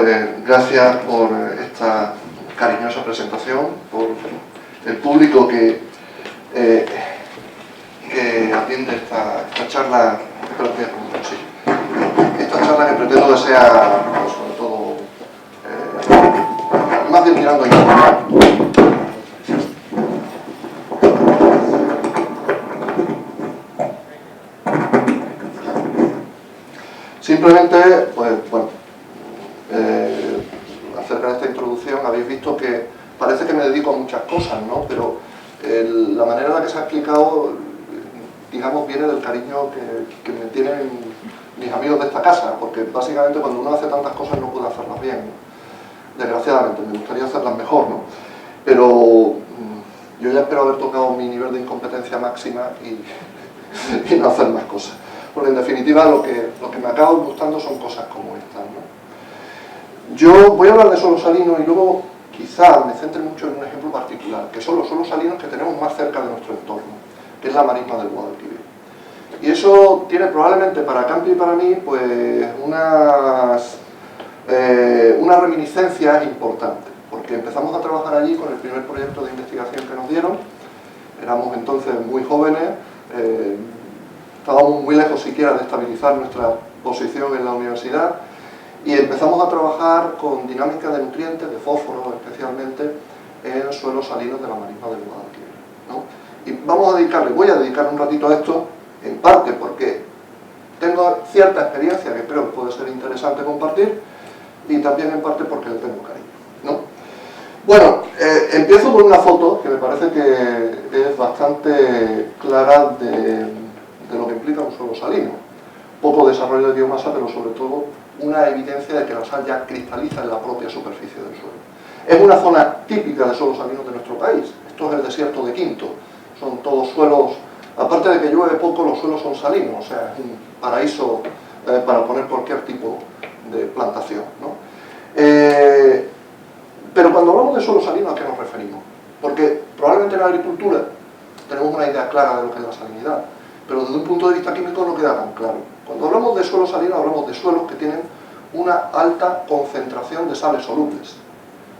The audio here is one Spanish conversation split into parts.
Pues gracias por esta cariñosa presentación, por el público que atiende esta charla. Espero que sí. Esta charla que pretendo que sea, pues, sobre todo, más bien tirando a simplemente, pues bueno, acerca de esta introducción habéis visto que parece que me dedico a muchas cosas, ¿no? Pero la manera en la que se ha explicado, digamos, viene del cariño que me tienen mis amigos de esta casa, porque básicamente cuando uno hace tantas cosas no puede hacerlas bien, ¿no? Desgraciadamente, me gustaría hacerlas mejor, ¿no? Pero yo ya espero haber tocado mi nivel de incompetencia máxima y no hacer más cosas. Porque en definitiva lo que me acaba gustando son cosas como estas, ¿no? Yo voy a hablar de suelos salinos y luego quizá me centre mucho en un ejemplo particular, que son los suelos salinos que tenemos más cerca de nuestro entorno, que es la marisma del Guadalquivir. Y eso tiene probablemente para Campi y para mí pues unas reminiscencias importantes, porque empezamos a trabajar allí con el primer proyecto de investigación que nos dieron. Éramos entonces muy jóvenes, estábamos muy lejos siquiera de estabilizar nuestra posición en la universidad y empezamos a trabajar con dinámica de nutrientes, de fósforo especialmente, en suelos salinos de la marisma del Guadalquivir, ¿no? Y voy a dedicarle un ratito a esto, en parte porque tengo cierta experiencia que creo que puede ser interesante compartir y también en parte porque le tengo cariño, ¿no? Bueno, empiezo con una foto que me parece que es bastante clara de lo que implica un suelo salino. Poco desarrollo de biomasa, pero sobre todo una evidencia de que la sal ya cristaliza en la propia superficie del suelo. Es una zona típica de suelos salinos de nuestro país. Esto es el desierto de Quinto. Son todos suelos, aparte de que llueve poco, los suelos son salinos, o sea, es un paraíso para poner cualquier tipo de plantación, ¿no? Pero cuando hablamos de suelos salinos, ¿a qué nos referimos? Porque probablemente en la agricultura tenemos una idea clara de lo que es la salinidad, pero desde un punto de vista químico no queda tan claro. Cuando hablamos de suelos salinos, hablamos de suelos que tienen una alta concentración de sales solubles.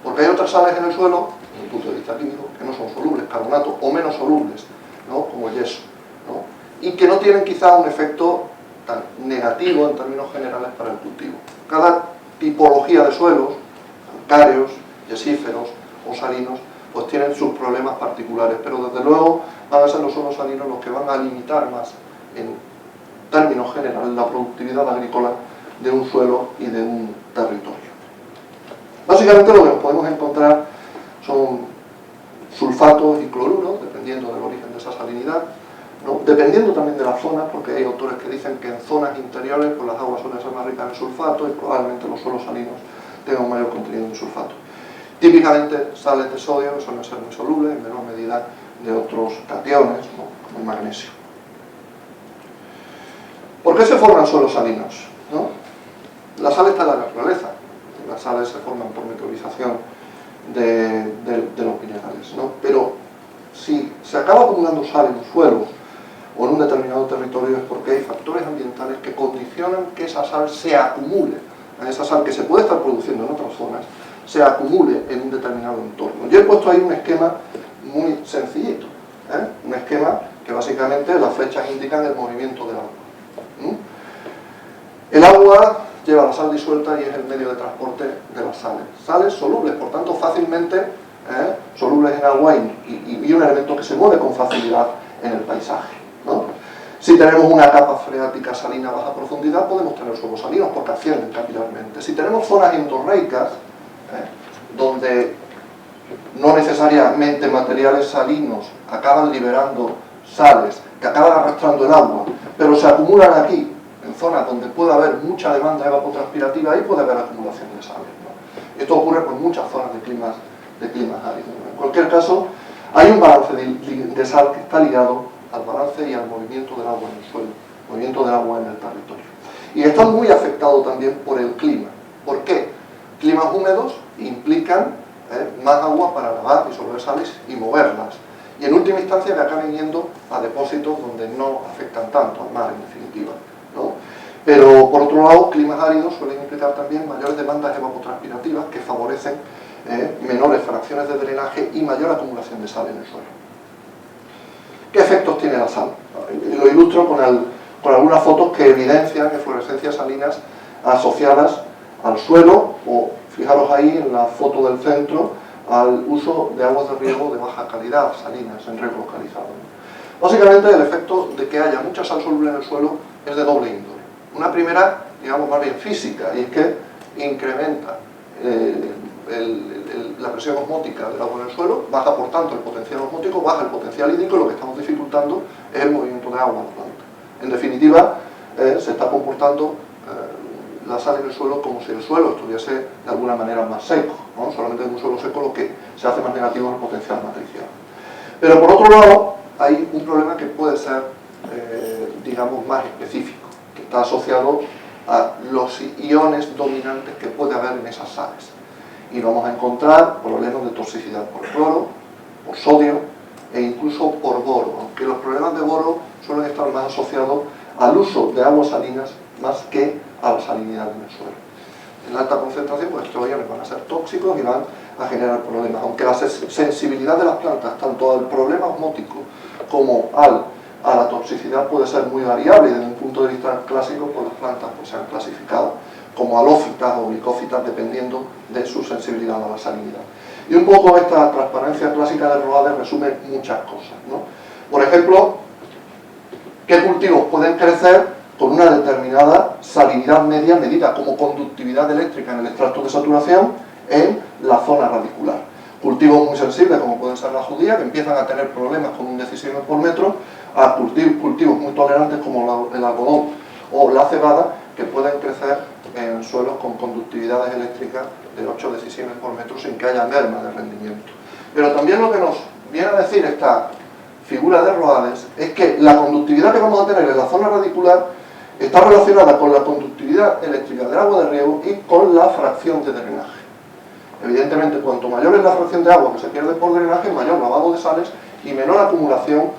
Porque hay otras sales en el suelo, desde un punto de vista químico, que no son solubles, carbonatos, o menos solubles, ¿no? Como el yeso, ¿no? Y que no tienen quizá un efecto tan negativo en términos generales para el cultivo. Cada tipología de suelos, calcáreos, yesíferos o salinos, pues tienen sus problemas particulares, pero desde luego van a ser los suelos salinos los que van a limitar más, en términos generales, la productividad agrícola de un suelo y de un territorio. Básicamente lo que nos podemos encontrar son sulfatos y cloruros, dependiendo del origen de esa salinidad, ¿no? Dependiendo también de la zona, porque hay autores que dicen que en zonas interiores pues las aguas suelen ser más ricas en sulfato y probablemente los suelos salinos tengan un mayor contenido en sulfato. Típicamente sales de sodio que suelen ser muy solubles, en menor medida de otros cationes, ¿no? Como el magnesio. ¿Por qué se forman suelos salinos, ¿no? La sal está en la naturaleza. Las sales se forman por microbización de los minerales, ¿no? Pero si se acaba acumulando sal en un suelo o en un determinado territorio es porque hay factores ambientales que condicionan que esa sal se acumule, esa sal que se puede estar produciendo en otras zonas, se acumule en un determinado entorno. Yo he puesto ahí un esquema muy sencillito, un esquema que básicamente las flechas indican el movimiento del agua. El agua lleva la sal disuelta y es el medio de transporte de las sales. Sales solubles, por tanto fácilmente solubles en agua y un elemento que se mueve con facilidad en el paisaje, ¿no? Si tenemos una capa freática salina a baja profundidad podemos tener suelos salinos porque ascienden capilarmente. Si tenemos zonas endorreicas, donde no necesariamente materiales salinos acaban liberando sales que acaban arrastrando el agua, pero se acumulan aquí, en zonas donde puede haber mucha demanda evapotranspirativa, ahí puede haber acumulación de sales, ¿no? Esto ocurre por muchas zonas de climas áridos, ¿no? En cualquier caso, hay un balance de sal que está ligado al balance y al movimiento del agua en el suelo, movimiento del agua en el territorio. Y está muy afectado también por el clima. ¿Por qué? Climas húmedos implican más agua para lavar, disolver sales y moverlas. Y en última instancia que acaben yendo a depósitos donde no afectan tanto, al mar en definitiva, ¿no? Pero, por otro lado, climas áridos suelen implicar también mayores demandas evapotranspirativas que favorecen menores fracciones de drenaje y mayor acumulación de sal en el suelo. ¿Qué efectos tiene la sal? Lo ilustro con algunas fotos que evidencian eflorescencias salinas asociadas al suelo, o fijaros ahí en la foto del centro, al uso de aguas de riego de baja calidad, salinas, en riego localizado. Básicamente, el efecto de que haya mucha sal soluble en el suelo es de doble índole. Una primera, digamos, más bien física, y es que incrementa la presión osmótica del agua en el suelo, baja por tanto el potencial osmótico, baja el potencial hídrico, y lo que estamos dificultando es el movimiento de agua a la planta. En definitiva, se está comportando la sal en el suelo como si el suelo estuviese de alguna manera más seco, ¿no? Solamente en un suelo seco lo que se hace más negativo es el potencial matricial. Pero por otro lado, hay un problema que puede ser, digamos, más específico, que está asociado a los iones dominantes que puede haber en esas sales. Y vamos a encontrar problemas de toxicidad por cloro, por sodio e incluso por boro, aunque los problemas de boro suelen estar más asociados al uso de aguas salinas más que a la salinidad en el suelo. En alta concentración, pues estos iones van a ser tóxicos y van a generar problemas, aunque la sensibilidad de las plantas, tanto al problema osmótico como a la toxicidad, puede ser muy variable, y desde un punto de vista clásico, pues las plantas pues, se han clasificado como halófitas o micófitas dependiendo de su sensibilidad a la salinidad. Y un poco esta transparencia clásica de Rohde resume muchas cosas, ¿no? Por ejemplo, ¿qué cultivos pueden crecer con una determinada salinidad media medida como conductividad eléctrica en el extracto de saturación en la zona radicular? Cultivos muy sensibles, como pueden ser la judía, que empiezan a tener problemas con un 16 por metro, a cultivos muy tolerantes como el algodón o la cebada, que pueden crecer en suelos con conductividades eléctricas de 8 decisiones por metro sin que haya merma de rendimiento. Pero también lo que nos viene a decir esta figura de Rohde es que la conductividad que vamos a tener en la zona radicular está relacionada con la conductividad eléctrica del agua de riego y con la fracción de drenaje. Evidentemente, cuanto mayor es la fracción de agua que se pierde por drenaje, mayor lavado de sales y menor acumulación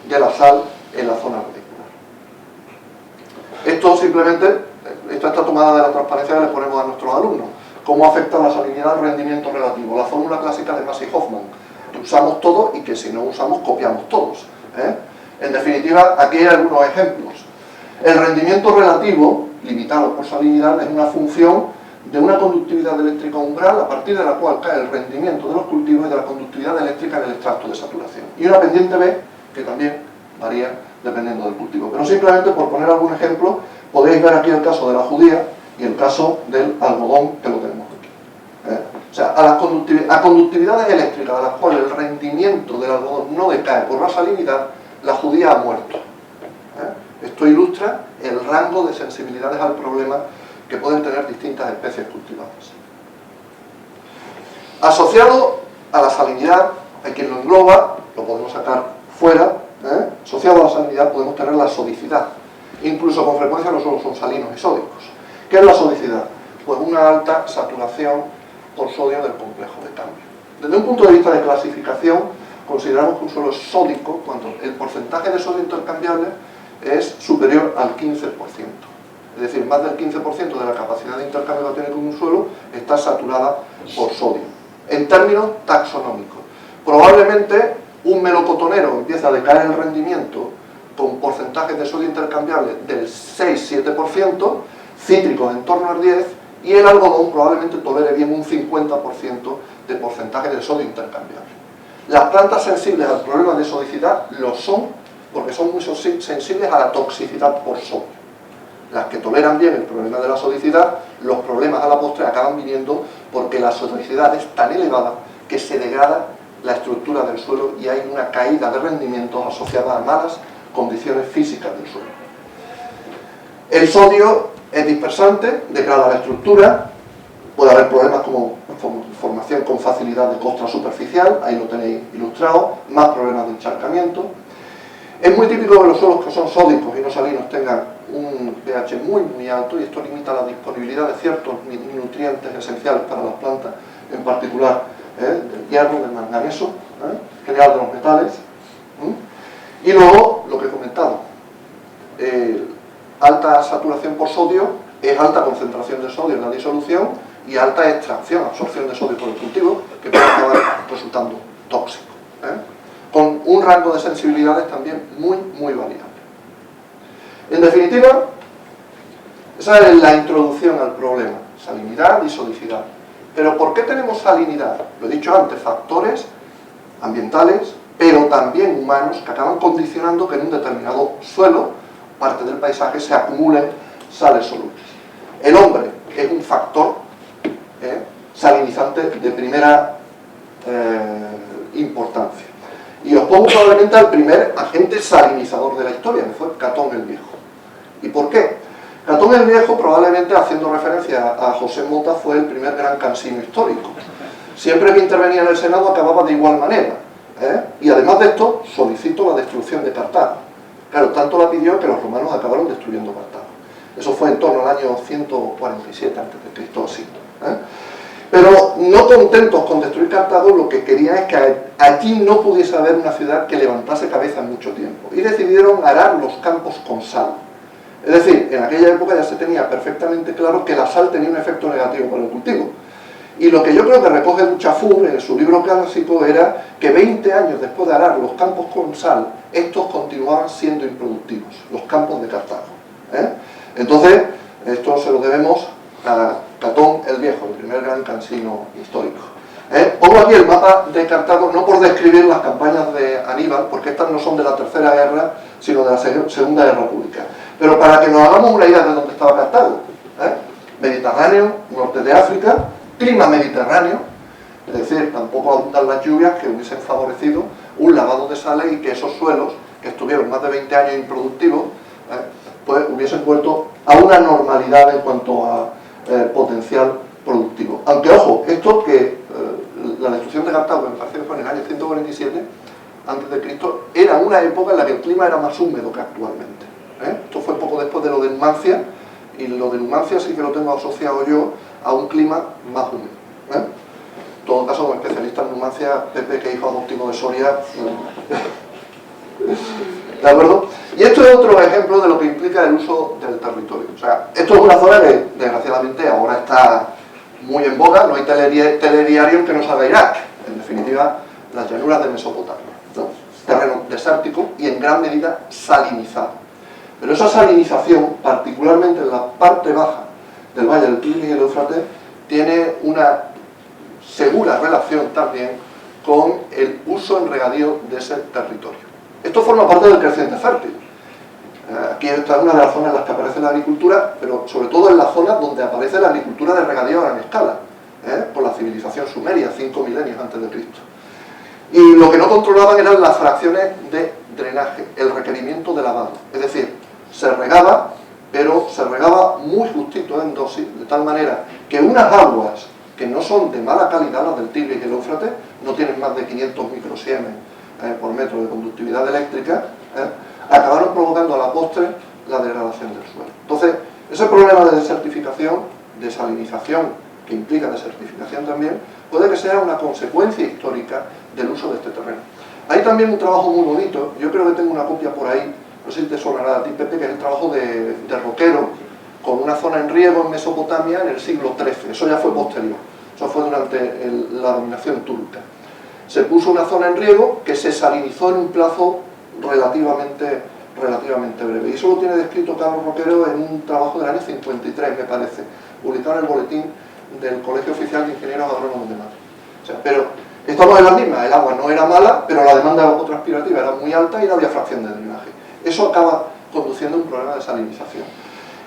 de la sal en la zona radicular. Esto simplemente, esta está tomada de la transparencia que le ponemos a nuestros alumnos. ¿Cómo afecta la salinidad al rendimiento relativo? La fórmula clásica de Massey-Hoffman. Usamos todo y que si no usamos, copiamos todos. En definitiva, aquí hay algunos ejemplos. El rendimiento relativo, limitado por salinidad, es una función de una conductividad eléctrica umbral a partir de la cual cae el rendimiento de los cultivos y de la conductividad eléctrica en el extracto de saturación. Y una pendiente B, que también varía dependiendo del cultivo. Pero simplemente por poner algún ejemplo, podéis ver aquí el caso de la judía y el caso del algodón, que lo tenemos aquí. O sea, a conductividades eléctricas a las cuales el rendimiento del algodón no decae por la salinidad, la judía ha muerto. Esto ilustra el rango de sensibilidades al problema que pueden tener distintas especies cultivadas. Asociado a la salinidad, hay quien lo engloba, lo podemos sacar fuera, asociado a la salinidad podemos tener la sodicidad. Incluso con frecuencia los suelos son salinos y sódicos. ¿Qué es la sodicidad? Pues una alta saturación por sodio del complejo de cambio. Desde un punto de vista de clasificación, consideramos que un suelo es sódico cuando el porcentaje de sodio intercambiable es superior al 15%. Es decir, más del 15% de la capacidad de intercambio que tiene con un suelo está saturada por sodio. En términos taxonómicos, probablemente un melocotonero empieza a decaer el rendimiento con porcentajes de sodio intercambiable del 6-7%, cítricos en torno al 10%, y el algodón probablemente tolere bien un 50% de porcentaje de sodio intercambiable. Las plantas sensibles al problema de sodicidad lo son porque son muy sensibles a la toxicidad por sodio. Las que toleran bien el problema de la sodicidad, los problemas a la postre acaban viniendo porque la sodicidad es tan elevada que se degrada la estructura del suelo y hay una caída de rendimientos asociada a malas condiciones físicas del suelo. El sodio es dispersante, degrada la estructura, puede haber problemas como formación con facilidad de costra superficial, ahí lo tenéis ilustrado, más problemas de encharcamiento. Es muy típico que los suelos que son sódicos y no salinos tengan un pH muy alto, y esto limita la disponibilidad de ciertos nutrientes esenciales para las plantas, en particular del hierro, del manganeso, en general de los metales. Y luego, lo que he comentado, alta saturación por sodio es alta concentración de sodio en la disolución y alta extracción, absorción de sodio por el cultivo, que puede acabar resultando tóxico, con un rango de sensibilidades también muy variable. En definitiva, esa es la introducción al problema: salinidad y solicidad. Pero ¿por qué tenemos salinidad? Lo he dicho antes, factores ambientales, pero también humanos, que acaban condicionando que en un determinado suelo, parte del paisaje, se acumulen sales solubles. El hombre es un factor salinizante de primera importancia. Y os pongo probablemente al primer agente salinizador de la historia, que fue Catón el Viejo. ¿Y por qué? Catón el Viejo, probablemente haciendo referencia a José Mota, fue el primer gran cansino histórico. Siempre que intervenía en el Senado acababa de igual manera. Y además de esto, solicitó la destrucción de Cartago. Claro, tanto la pidió que los romanos acabaron destruyendo Cartago. Eso fue en torno al año 147 a.C. así. Pero no contentos con destruir Cartago, lo que querían es que allí no pudiese haber una ciudad que levantase cabeza en mucho tiempo. Y decidieron arar los campos con sal. Es decir, en aquella época ya se tenía perfectamente claro que la sal tenía un efecto negativo para el cultivo. Y lo que yo creo que recoge Duchafur en su libro clásico era que 20 años después de arar los campos con sal, estos continuaban siendo improductivos, los campos de Cartago. Entonces, esto se lo debemos a Catón el Viejo, el primer gran cansino histórico. Pongo aquí el mapa de Cartago, no por describir las campañas de Aníbal, porque estas no son de la Tercera Guerra, sino de la Segunda Guerra Pública. Pero para que nos hagamos una idea de dónde estaba Cartago. Mediterráneo, norte de África, clima mediterráneo, es decir, tampoco abundan las lluvias que hubiesen favorecido un lavado de sales y que esos suelos, que estuvieron más de 20 años improductivos, pues hubiesen vuelto a una normalidad en cuanto a potencial productivo. Aunque, ojo, esto que la destrucción de Cartago, me parece que fue en el año 147 a.C., era una época en la que el clima era más húmedo que actualmente. Esto fue poco después de lo de Numancia, y lo de Numancia sí que lo tengo asociado yo a un clima más húmedo. En todo caso, como especialista en Numancia, Pepe, que es hijo adoptivo de Soria, ¿de acuerdo? Y esto es otro ejemplo de lo que implica el uso del territorio. O sea, esto es una zona que, desgraciadamente, ahora está muy en boga. No hay telediario que no salga Irak. En definitiva, las llanuras de Mesopotamia, ¿no? Terreno desértico y en gran medida salinizado. Pero esa salinización, particularmente en la parte baja del valle del Tigris y el Éufrates, tiene una segura relación también con el uso en regadío de ese territorio. Esto forma parte del creciente fértil. Aquí está una de las zonas en las que aparece la agricultura, pero sobre todo en la zona donde aparece la agricultura de regadío a gran escala, por la civilización sumeria, 5 milenios antes de Cristo. Y lo que no controlaban eran las fracciones de drenaje, el requerimiento de lavado. Es decir, se regaba, pero se regaba muy justito en dosis, de tal manera que unas aguas que no son de mala calidad, las del Tigris y el Éufrates, no tienen más de 500 microsiemens por metro de conductividad eléctrica, acabaron provocando a la postre la degradación del suelo. Entonces, ese problema de desertificación, de salinización, que implica desertificación también, puede que sea una consecuencia histórica del uso de este terreno. Hay también un trabajo muy bonito, yo creo que tengo una copia por ahí, no sé si te sonará a ti, Pepe, que es el trabajo de Roquero, con una zona en riego en Mesopotamia en el siglo XIII. Eso ya fue posterior, eso fue durante la dominación turca. Se puso una zona en riego que se salinizó en un plazo relativamente breve. Y eso lo tiene descrito Carlos Roquero en un trabajo del año 53, me parece, publicado en el boletín del Colegio Oficial de Ingenieros Agrónomos de Madrid. O sea, pero estamos en la misma, el agua no era mala, pero la demanda evapotranspirativa era muy alta y no había fracción de drenaje. Eso acaba conduciendo a un problema de salinización.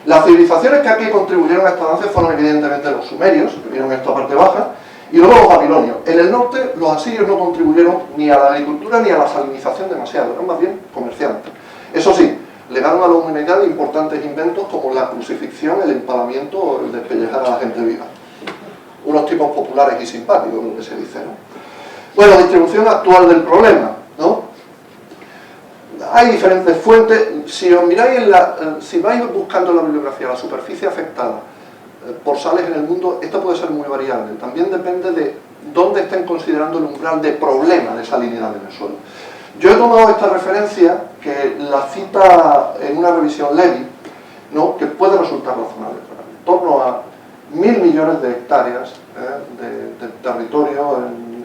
Las civilizaciones que aquí contribuyeron a este avance fueron evidentemente los sumerios, que vieron esta parte baja, y luego los babilonios. En el norte, los asirios no contribuyeron ni a la agricultura ni a la salinización demasiado, eran más bien comerciantes. Eso sí, legaron a la humanidad importantes inventos como la crucifixión, el empalamiento o el despellejar a la gente viva. Unos tipos populares y simpáticos, lo que se dice, ¿no? Bueno, distribución actual del problema, ¿no? Hay diferentes fuentes. Si os miráis si vais buscando en la bibliografía la superficie afectada por sales en el mundo, esta puede ser muy variable. También depende de dónde estén considerando el umbral de problema de salinidad en el suelo. Yo he tomado esta referencia, que la cita en una revisión Levy, ¿no?, que puede resultar razonable. En torno a 1000 millones de hectáreas de territorio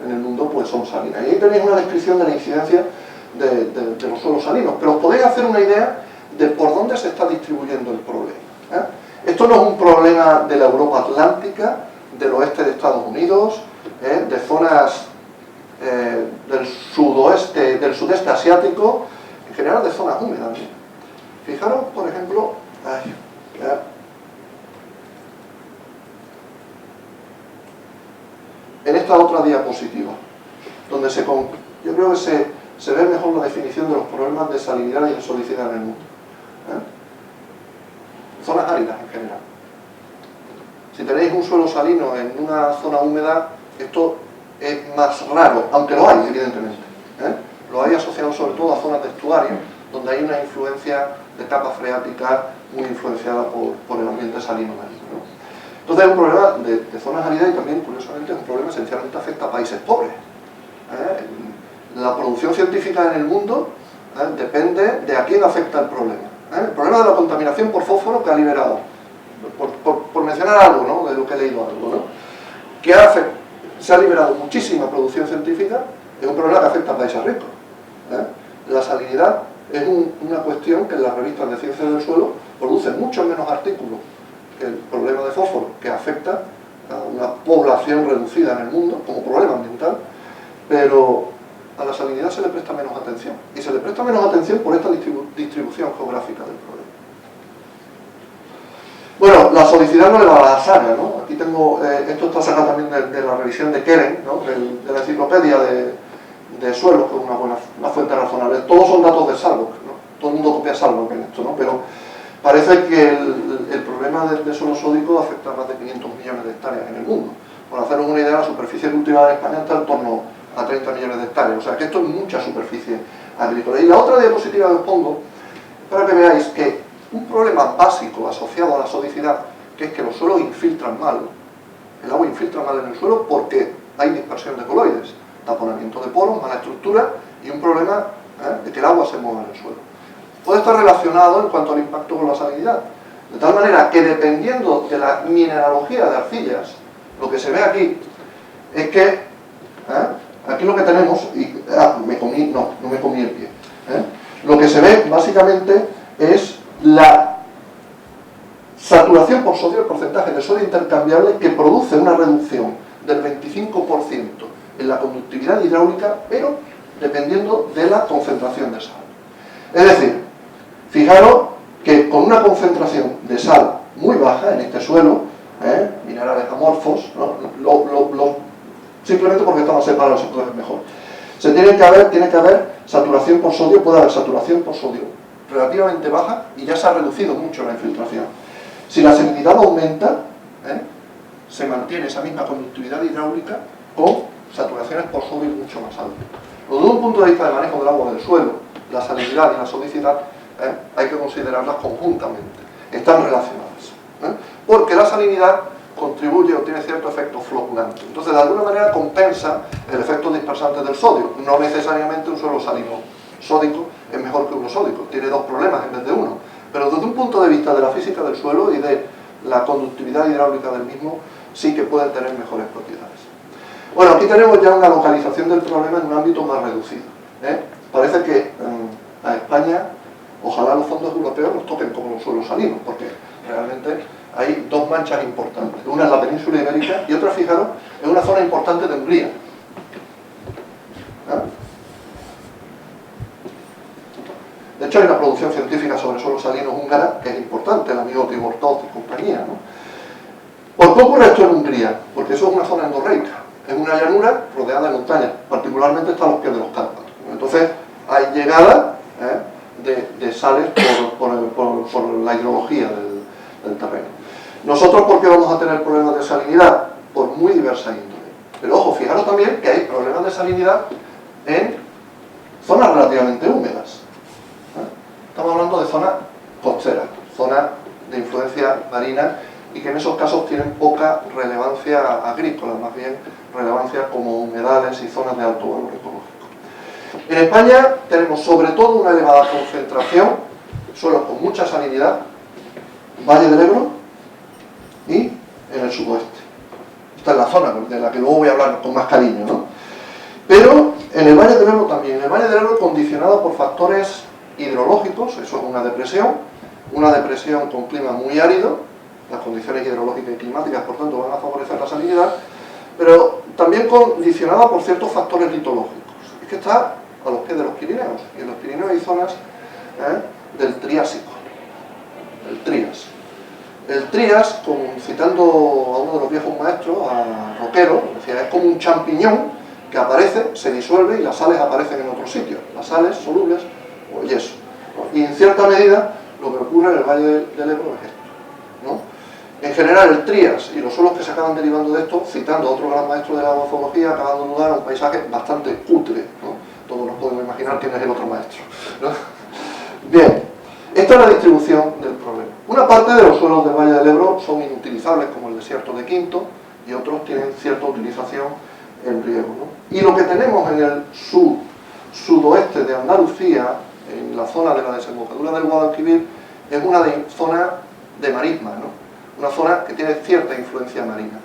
en el mundo pues son salinas. Y ahí tenéis una descripción de la incidencia de los suelos salinos, pero os podéis hacer una idea de por dónde se está distribuyendo el problema. Esto no es un problema de la Europa Atlántica, del oeste de Estados Unidos, de zonas del sudeste asiático, en general de zonas húmedas. Fijaros, por ejemplo, en esta otra diapositiva, donde yo creo que se ve mejor la definición de los problemas de salinidad y de solicidad en el mundo. Zonas áridas en general. Si tenéis un suelo salino en una zona húmeda, esto es más raro, aunque lo hay, evidentemente. Lo hay asociado sobre todo a zonas de estuario, donde hay una influencia de capa freática muy influenciada por el ambiente salino marino, ¿no? Entonces es un problema de zonas áridas y también, curiosamente, es un problema esencialmente afecta a países pobres. La producción científica en el mundo depende de a quién afecta el problema. El problema de la contaminación por fósforo que ha liberado, por mencionar algo, ¿no?, de lo que he leído algo, ¿no?, que se ha liberado muchísima producción científica, es un problema que afecta a países ricos. La salinidad es una cuestión que en las revistas de ciencias del suelo producen muchos menos artículos que el problema de fósforo, que afecta a una población reducida en el mundo como problema ambiental, pero a la salinidad se le presta menos atención, y se le presta menos atención por esta distribución geográfica del problema. Bueno, la solicidad no le va a la saga, ¿no? Aquí tengo, esto está sacado también de la revisión de Keren, ¿no?, de la enciclopedia de suelos, que es una fuente razonable. Todos son datos de Salvok, ¿no? Todo el mundo copia Salvok en esto, ¿no? Pero parece que el problema de suelo sódico afecta a más de 500 millones de hectáreas en el mundo. Por haceros una idea, la superficie cultivada en España está en torno a 30 millones de hectáreas, o sea que esto es mucha superficie agrícola. Y la otra diapositiva que os pongo, para que veáis que un problema básico asociado a la sodicidad, que es que los suelos infiltran mal, el agua infiltra mal en el suelo porque hay dispersión de coloides, taponamiento de poros, mala estructura y un problema de que el agua se mueva en el suelo. Puede estar relacionado en cuanto al impacto con la salinidad, de tal manera que dependiendo de la mineralogía de arcillas, lo que se ve aquí es que aquí lo que tenemos, no me comí el pie, lo que se ve básicamente es la saturación por sodio, el porcentaje de sodio intercambiable que produce una reducción del 25% en la conductividad hidráulica, pero dependiendo de la concentración de sal. Es decir, fijaros que con una concentración de sal muy baja en este suelo, minerales amorfos, ¿no?, simplemente porque estaban separados, entonces es mejor. Tiene que haber saturación por sodio, puede haber saturación por sodio relativamente baja y ya se ha reducido mucho la infiltración. Si la salinidad aumenta, se mantiene esa misma conductividad hidráulica con saturaciones por sodio mucho más altas. Desde un punto de vista de manejo del agua del suelo, la salinidad y la sodicidad hay que considerarlas conjuntamente, están relacionadas, porque la salinidad contribuye o tiene cierto efecto flocculante, entonces de alguna manera compensa el efecto dispersante del sodio. No necesariamente un suelo salino sódico es mejor que uno sódico, tiene dos problemas en vez de uno, pero desde un punto de vista de la física del suelo y de la conductividad hidráulica del mismo, sí que pueden tener mejores propiedades. Bueno, aquí tenemos ya una localización del problema en un ámbito más reducido. Parece que a España, ojalá los fondos europeos nos toquen como los suelos salinos, porque realmente hay dos manchas importantes. Una es la península ibérica y otra, fijaros, es una zona importante de Hungría. De hecho, hay una producción científica sobre suelos salinos húngara que es importante, el amigo Tibor Tóth y compañía, ¿no? ¿Por qué ocurre esto en Hungría? Porque eso es una zona endorreica, es una llanura rodeada de montañas, particularmente está a los pies de los Cárpatos. Entonces, hay llegada de sales por la hidrología del terreno. Nosotros, ¿por qué vamos a tener problemas de salinidad? Por muy diversa índole. Pero ojo, fijaros también que hay problemas de salinidad en zonas relativamente húmedas. Estamos hablando de zonas costeras, zonas de influencia marina y que en esos casos tienen poca relevancia agrícola, más bien relevancia como humedales y zonas de alto valor ecológico. En España tenemos sobre todo una elevada concentración, suelos con mucha salinidad, Valle del Ebro y en el sudoeste. Esta es la zona de la que luego voy a hablar con más cariño, ¿no? Pero en el Valle del Ebro también. En el Valle del Ebro condicionado por factores hidrológicos, eso es una depresión con clima muy árido, las condiciones hidrológicas y climáticas, por tanto, van a favorecer la salinidad, pero también condicionada por ciertos factores litológicos. Es que está a los pies de los Pirineos, y en los Pirineos hay zonas del Triásico, el Trías. El Trías, citando a uno de los viejos maestros, a Roquero, decía, es como un champiñón que aparece, se disuelve y las sales aparecen en otros sitios, las sales solubles o el yeso. Y en cierta medida lo que ocurre en el Valle del Ebro es esto, ¿no? En general el Trías y los suelos que se acaban derivando de esto, citando a otro gran maestro de la morfología, acaban dando lugar a un paisaje bastante cutre, ¿no? Todos nos podemos imaginar quién es el otro maestro, ¿no? Bien, esta es la distribución del problema. Una parte de los suelos del Valle del Ebro son inutilizables, como el desierto de Quinto, y otros tienen cierta utilización en riego, ¿no? Y lo que tenemos en el sudoeste de Andalucía, en la zona de la desembocadura del Guadalquivir, es una zona de marisma, ¿no? Una zona que tiene cierta influencia marina,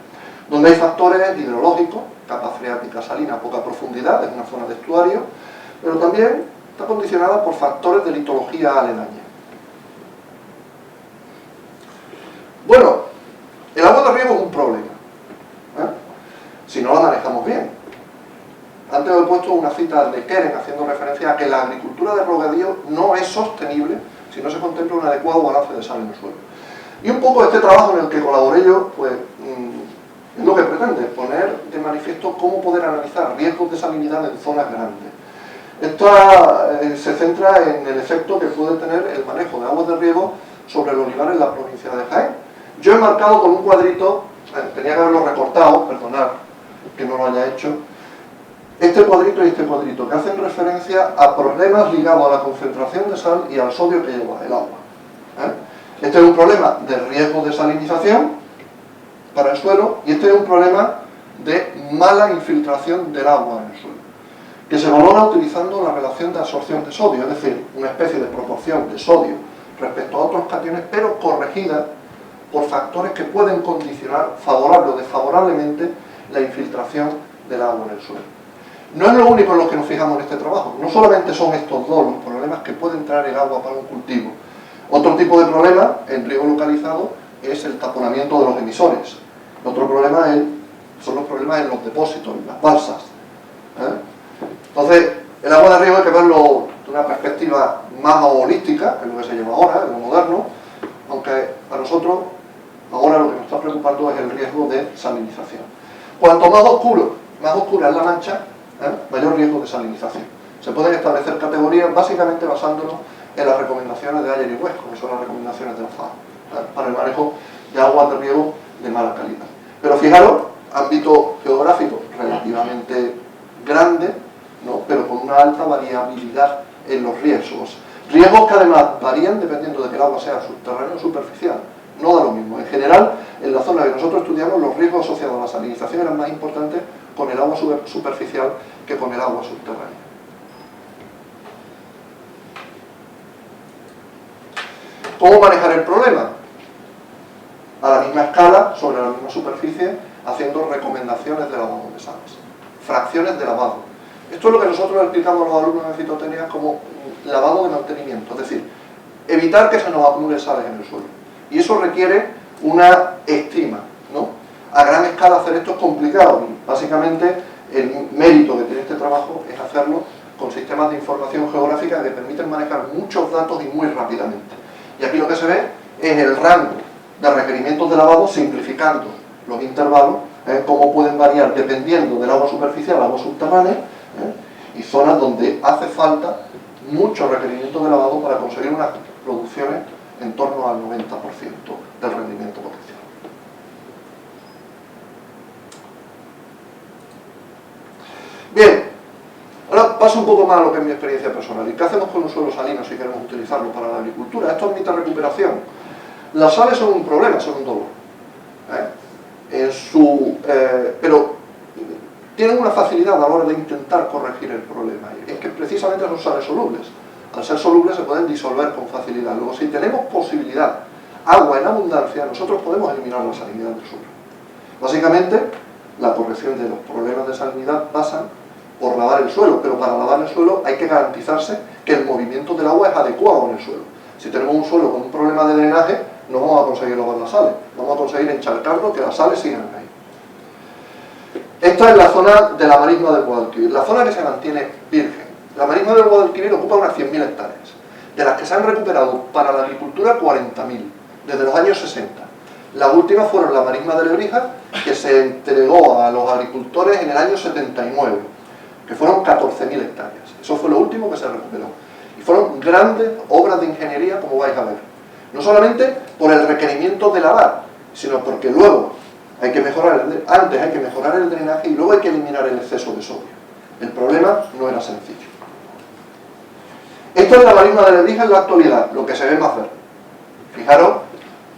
donde hay factores hidrológicos, capa freática salina, poca profundidad, es una zona de estuario, pero también está condicionada por factores de litología aledaña. Bueno, el agua de riego es un problema, si no la manejamos bien. Antes he puesto una cita de Keren haciendo referencia a que la agricultura de regadío no es sostenible si no se contempla un adecuado balance de sal en el suelo. Y un poco este trabajo en el que colaboré yo, pues es lo que pretende, poner de manifiesto cómo poder analizar riesgos de salinidad en zonas grandes. Esta se centra en el efecto que puede tener el manejo de aguas de riego sobre el olivar en la provincia de Jaén. Yo he marcado con un cuadrito, tenía que haberlo recortado, perdonad que no lo haya hecho, este cuadrito y este cuadrito, que hacen referencia a problemas ligados a la concentración de sal y al sodio que lleva el agua. Este es un problema de riesgo de salinización para el suelo y este es un problema de mala infiltración del agua en el suelo, que se valora utilizando la relación de absorción de sodio, es decir, una especie de proporción de sodio respecto a otros cationes, pero corregida por factores que pueden condicionar favorable o desfavorablemente la infiltración del agua en el suelo. No es lo único en lo que nos fijamos en este trabajo, no solamente son estos dos los problemas que pueden traer el agua para un cultivo. Otro tipo de problema en riego localizado es el taponamiento de los emisores. Otro problema son los problemas en los depósitos, en las balsas. Entonces, el agua de riego hay que verlo de una perspectiva más holística, que es lo que se lleva ahora, en lo moderno, aunque a nosotros ahora lo que nos está preocupando es el riesgo de salinización. Cuanto más oscura es la mancha, mayor riesgo de salinización. Se pueden establecer categorías básicamente basándonos en las recomendaciones de Ayer y Huesco, que son las recomendaciones de la FAO, para el manejo de aguas de riego de mala calidad. Pero fijaros, ámbito geográfico relativamente grande, ¿no? Pero con una alta variabilidad en los riesgos. Riesgos que además varían dependiendo de que el agua sea subterránea o superficial. No da lo mismo. En general, en la zona que nosotros estudiamos, los riesgos asociados a la salinización eran más importantes con el agua superficial que con el agua subterránea. ¿Cómo manejar el problema? A la misma escala, sobre la misma superficie, haciendo recomendaciones de lavado de sales. Fracciones de lavado. Esto es lo que nosotros explicamos a los alumnos de fitotecnia como lavado de mantenimiento, es decir, evitar que se nos acumulen sales en el suelo. Y eso requiere una estima, ¿no? A gran escala hacer esto es complicado y básicamente el mérito que tiene este trabajo es hacerlo con sistemas de información geográfica que permiten manejar muchos datos y muy rápidamente. Y aquí lo que se ve es el rango de requerimientos de lavado simplificando los intervalos, cómo pueden variar dependiendo del agua superficial, agua subterránea, y zonas donde hace falta muchos requerimientos de lavado para conseguir unas producciones en torno al 90% del rendimiento potencial. Bien, ahora paso un poco más a lo que es mi experiencia personal. ¿Y qué hacemos con un suelo salino si queremos utilizarlo para la agricultura? Esto admite recuperación. Las sales son un problema, son un dolor. Pero tienen una facilidad a la hora de intentar corregir el problema. Es que precisamente son sales solubles. Al ser solubles se pueden disolver con facilidad. Luego, si tenemos posibilidad agua en abundancia, nosotros podemos eliminar la salinidad del suelo. Básicamente, la corrección de los problemas de salinidad pasan por lavar el suelo, pero para lavar el suelo hay que garantizarse que el movimiento del agua es adecuado en el suelo. Si tenemos un suelo con un problema de drenaje, no vamos a conseguir lavar las sales, vamos a conseguir encharcarlo, que las sales sigan ahí. Esta es la zona de la marisma del Guadalquivir, la zona que se mantiene virgen. La marisma del Guadalquivir ocupa unas 100.000 hectáreas, de las que se han recuperado para la agricultura 40.000, desde los años 60. Las últimas fueron la marisma de Lebrija, que se entregó a los agricultores en el año 79, que fueron 14.000 hectáreas. Eso fue lo último que se recuperó. Y fueron grandes obras de ingeniería, como vais a ver. No solamente por el requerimiento de lavar, sino porque luego hay que mejorar, antes hay que mejorar el drenaje y luego hay que eliminar el exceso de sodio. El problema no era sencillo. Esto es la marisma de Lebrija en la actualidad, lo que se ve más verde. Fijaros,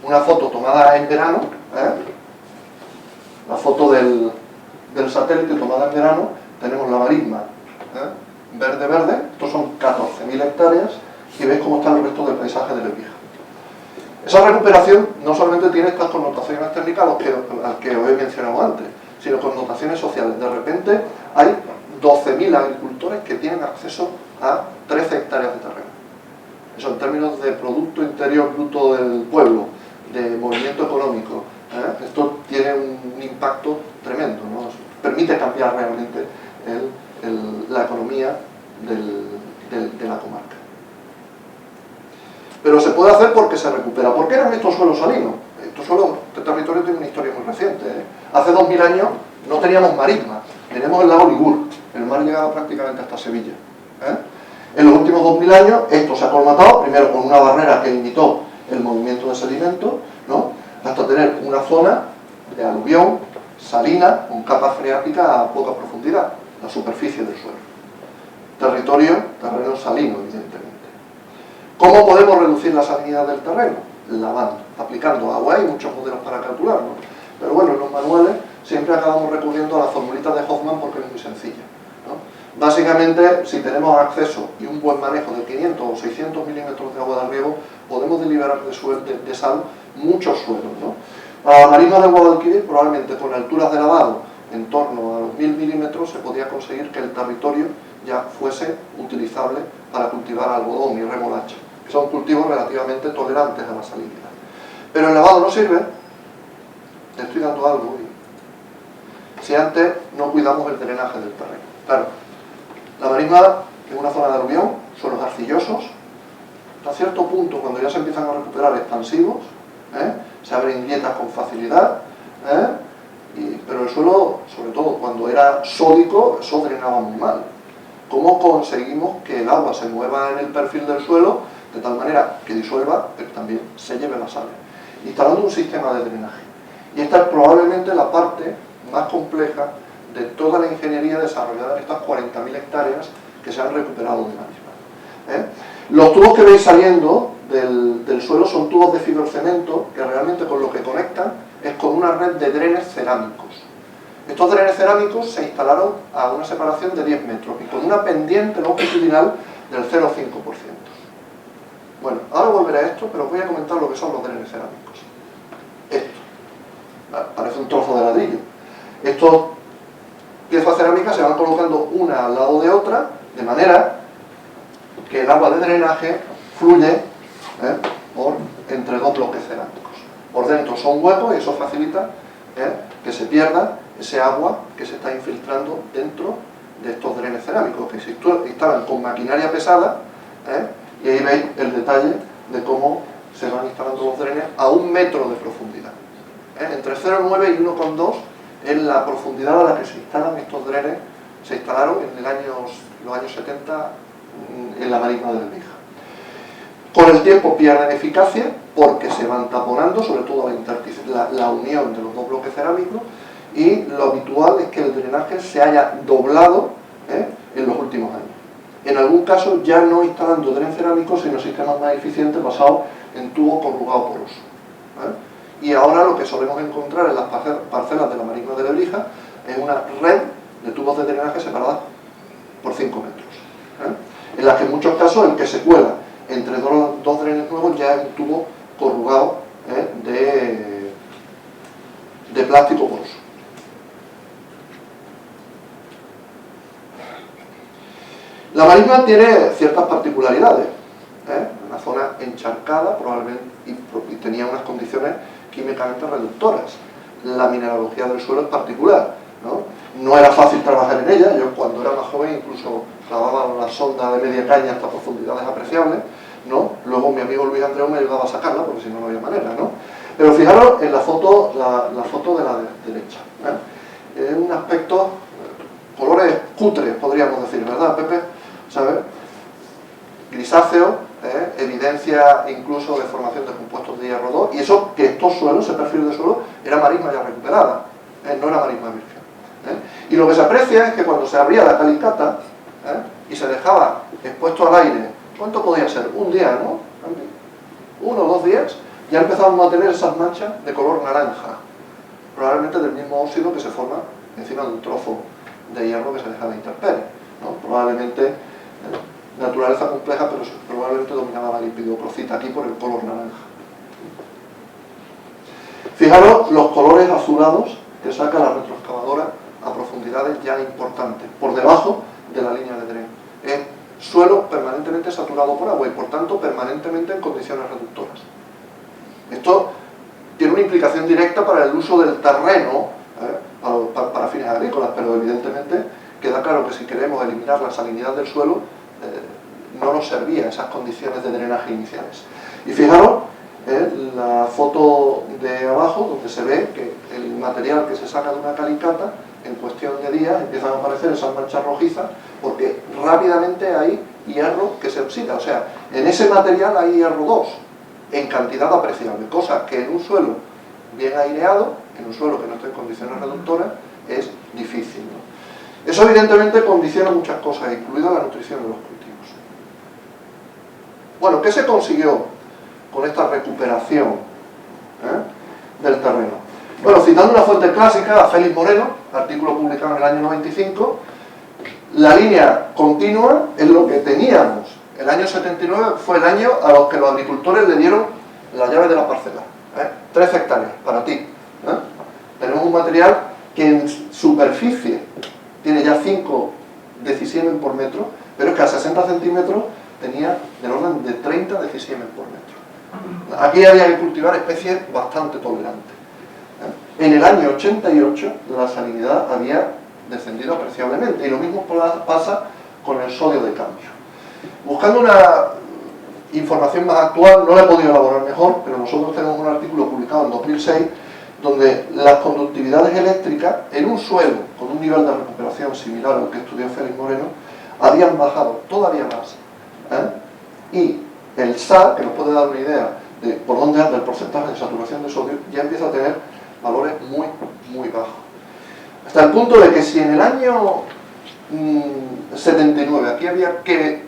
una foto tomada en verano, la foto del satélite tomada en verano, tenemos la marisma verde, estos son 14.000 hectáreas, y veis cómo está el resto del paisaje de Lebrija. Esa recuperación no solamente tiene estas connotaciones técnicas las que os he mencionado antes, sino connotaciones sociales. De repente hay 12.000 agricultores que tienen acceso a 13 hectáreas de terreno. Eso en términos de Producto Interior Bruto del pueblo, de movimiento económico, esto tiene un impacto tremendo, ¿no? Permite cambiar realmente la economía de la comarca. Pero se puede hacer porque se recupera. ¿Por qué eran estos suelos salinos? Este territorio tiene una historia muy reciente. Hace 2000 años no teníamos marisma, teníamos el lago Ligur, el mar llegaba prácticamente hasta Sevilla. En los últimos 2000 años esto se ha colmatado, primero con una barrera que limitó el movimiento de sedimentos, ¿no?, hasta tener una zona de aluvión, salina, con capas freáticas a poca profundidad, la superficie del suelo. Terreno salino, evidentemente. ¿Cómo podemos reducir la salinidad del terreno? Lavando, aplicando agua. Hay muchos modelos para calcularlo, pero bueno, en los manuales siempre acabamos recurriendo a la formulita de Hoffman porque es muy sencilla, ¿no? Básicamente, si tenemos acceso y un buen manejo de 500 o 600 milímetros de agua de riego, podemos liberar de sal muchos suelos, ¿no? Para la marisma del Guadalquivir, probablemente con alturas de lavado en torno a los 1000 milímetros, se podía conseguir que el territorio ya fuese utilizable para cultivar algodón y remolacha, que son cultivos relativamente tolerantes a la salinidad. Pero el lavado no sirve, te estoy dando algo, si antes no cuidamos el drenaje del terreno. Claro, la marisma es una zona de aluvión, suelos arcillosos, hasta cierto punto, cuando ya se empiezan a recuperar expansivos, se abren grietas con facilidad, pero el suelo, sobre todo cuando era sódico, eso drenaba muy mal. ¿Cómo conseguimos que el agua se mueva en el perfil del suelo de tal manera que disuelva, pero también se lleve las sales? Instalando un sistema de drenaje. Y esta es probablemente la parte más compleja de toda la ingeniería desarrollada en estas 40.000 hectáreas que se han recuperado de la misma. Los tubos que veis saliendo del suelo son tubos de fibrocemento que realmente con lo que conectan es con una red de drenes cerámicos. Estos drenes cerámicos se instalaron a una separación de 10 metros y con una pendiente longitudinal del 0,5%. Bueno, ahora volveré a esto, pero os voy a comentar lo que son los drenes cerámicos. Esto, parece un trozo de ladrillo. Estas piezas cerámicas se van colocando una al lado de otra, de manera que el agua de drenaje fluye entre dos bloques cerámicos. Por dentro son huecos y eso facilita que se pierda ese agua que se está infiltrando dentro de estos drenes cerámicos, que se instalan con maquinaria pesada, y ahí veis el detalle de cómo se van instalando los drenes a 1 metro de profundidad. Entre 0,9 y 1,2 es la profundidad a la que se instalan estos drenes. Se instalaron en los años 70 en la marisma de Lebrija. Con el tiempo pierden eficacia porque se van taponando, sobre todo la unión de los dos bloques cerámicos, y lo habitual es que el drenaje se haya doblado en los últimos años. En algún caso ya no instalando drenes cerámicos, sino sistemas más eficientes basados en tubos corrugados porosos. Y ahora lo que solemos encontrar en las parcelas de la marisma de Lebrija es una red de tubos de drenaje separadas por 5 metros, en las que en muchos casos el que se cuela entre dos drenes nuevos ya es un tubo corrugado de plástico poroso. La marisma tiene ciertas particularidades, una zona encharcada probablemente y tenía unas condiciones químicamente reductoras. La mineralogía del suelo es particular, no era fácil trabajar en ella. Yo cuando era más joven incluso clavaba una sonda de media caña hasta profundidades apreciables, luego mi amigo Luis Andreu me ayudaba a sacarla porque si no, no había manera, Pero fijaros en la foto, la foto de la derecha, es un aspecto, colores cutres podríamos decir, ¿verdad, Pepe? ¿Sabes? Grisáceo, evidencia incluso de formación de compuestos de hierro 2, y eso que estos suelos, ese perfil de suelo, era marisma ya recuperada, no era marisma virgen. Y lo que se aprecia es que cuando se abría la calicata y se dejaba expuesto al aire, ¿cuánto podía ser? Un día, ¿no? 1 o 2 días, ya empezábamos a tener esas manchas de color naranja, probablemente del mismo óxido que se forma encima de un trozo de hierro que se deja de intemperie, probablemente naturaleza compleja, pero probablemente dominaba la lipidoprocita aquí por el color naranja. Fijaros los colores azulados que saca la retroexcavadora a profundidades ya importantes, por debajo de la línea de dren. Es suelo permanentemente saturado por agua y por tanto permanentemente en condiciones reductoras. Esto tiene una implicación directa para el uso del terreno para fines agrícolas, pero evidentemente queda claro que si queremos eliminar la salinidad del suelo no nos servían esas condiciones de drenaje iniciales. Y fijaros la foto de abajo, donde se ve que el material que se saca de una calicata, en cuestión de días empiezan a aparecer esas manchas rojizas, porque rápidamente hay hierro que se oxida. O sea, en ese material hay hierro 2, en cantidad apreciable, cosa que en un suelo bien aireado, en un suelo que no esté en condiciones reductoras, es difícil, Eso evidentemente condiciona muchas cosas, incluida la nutrición de los cultivos. Bueno, ¿qué se consiguió con esta recuperación del terreno? Bueno, citando una fuente clásica, a Félix Moreno, artículo publicado en el año 95, la línea continua es lo que teníamos. El año 79 fue el año a los que los agricultores le dieron la llave de la parcela. 3 hectáreas, para ti. Tenemos un material que en superficie tiene ya 5 decisiemens por metro, pero es que a 60 centímetros tenía del orden de 30 decisiemens por metro. Aquí había que cultivar especies bastante tolerantes. En el año 88 la salinidad había descendido apreciablemente, y lo mismo pasa con el sodio de cambio. Buscando una información más actual, no la he podido elaborar mejor, pero nosotros tenemos un artículo publicado en 2006 donde las conductividades eléctricas en un suelo con un nivel de recuperación similar al que estudió Félix Moreno habían bajado todavía más, y el SA, que nos puede dar una idea de por dónde anda el porcentaje de saturación de sodio, ya empieza a tener valores muy, muy bajos. Hasta el punto de que si en el año 79 aquí había que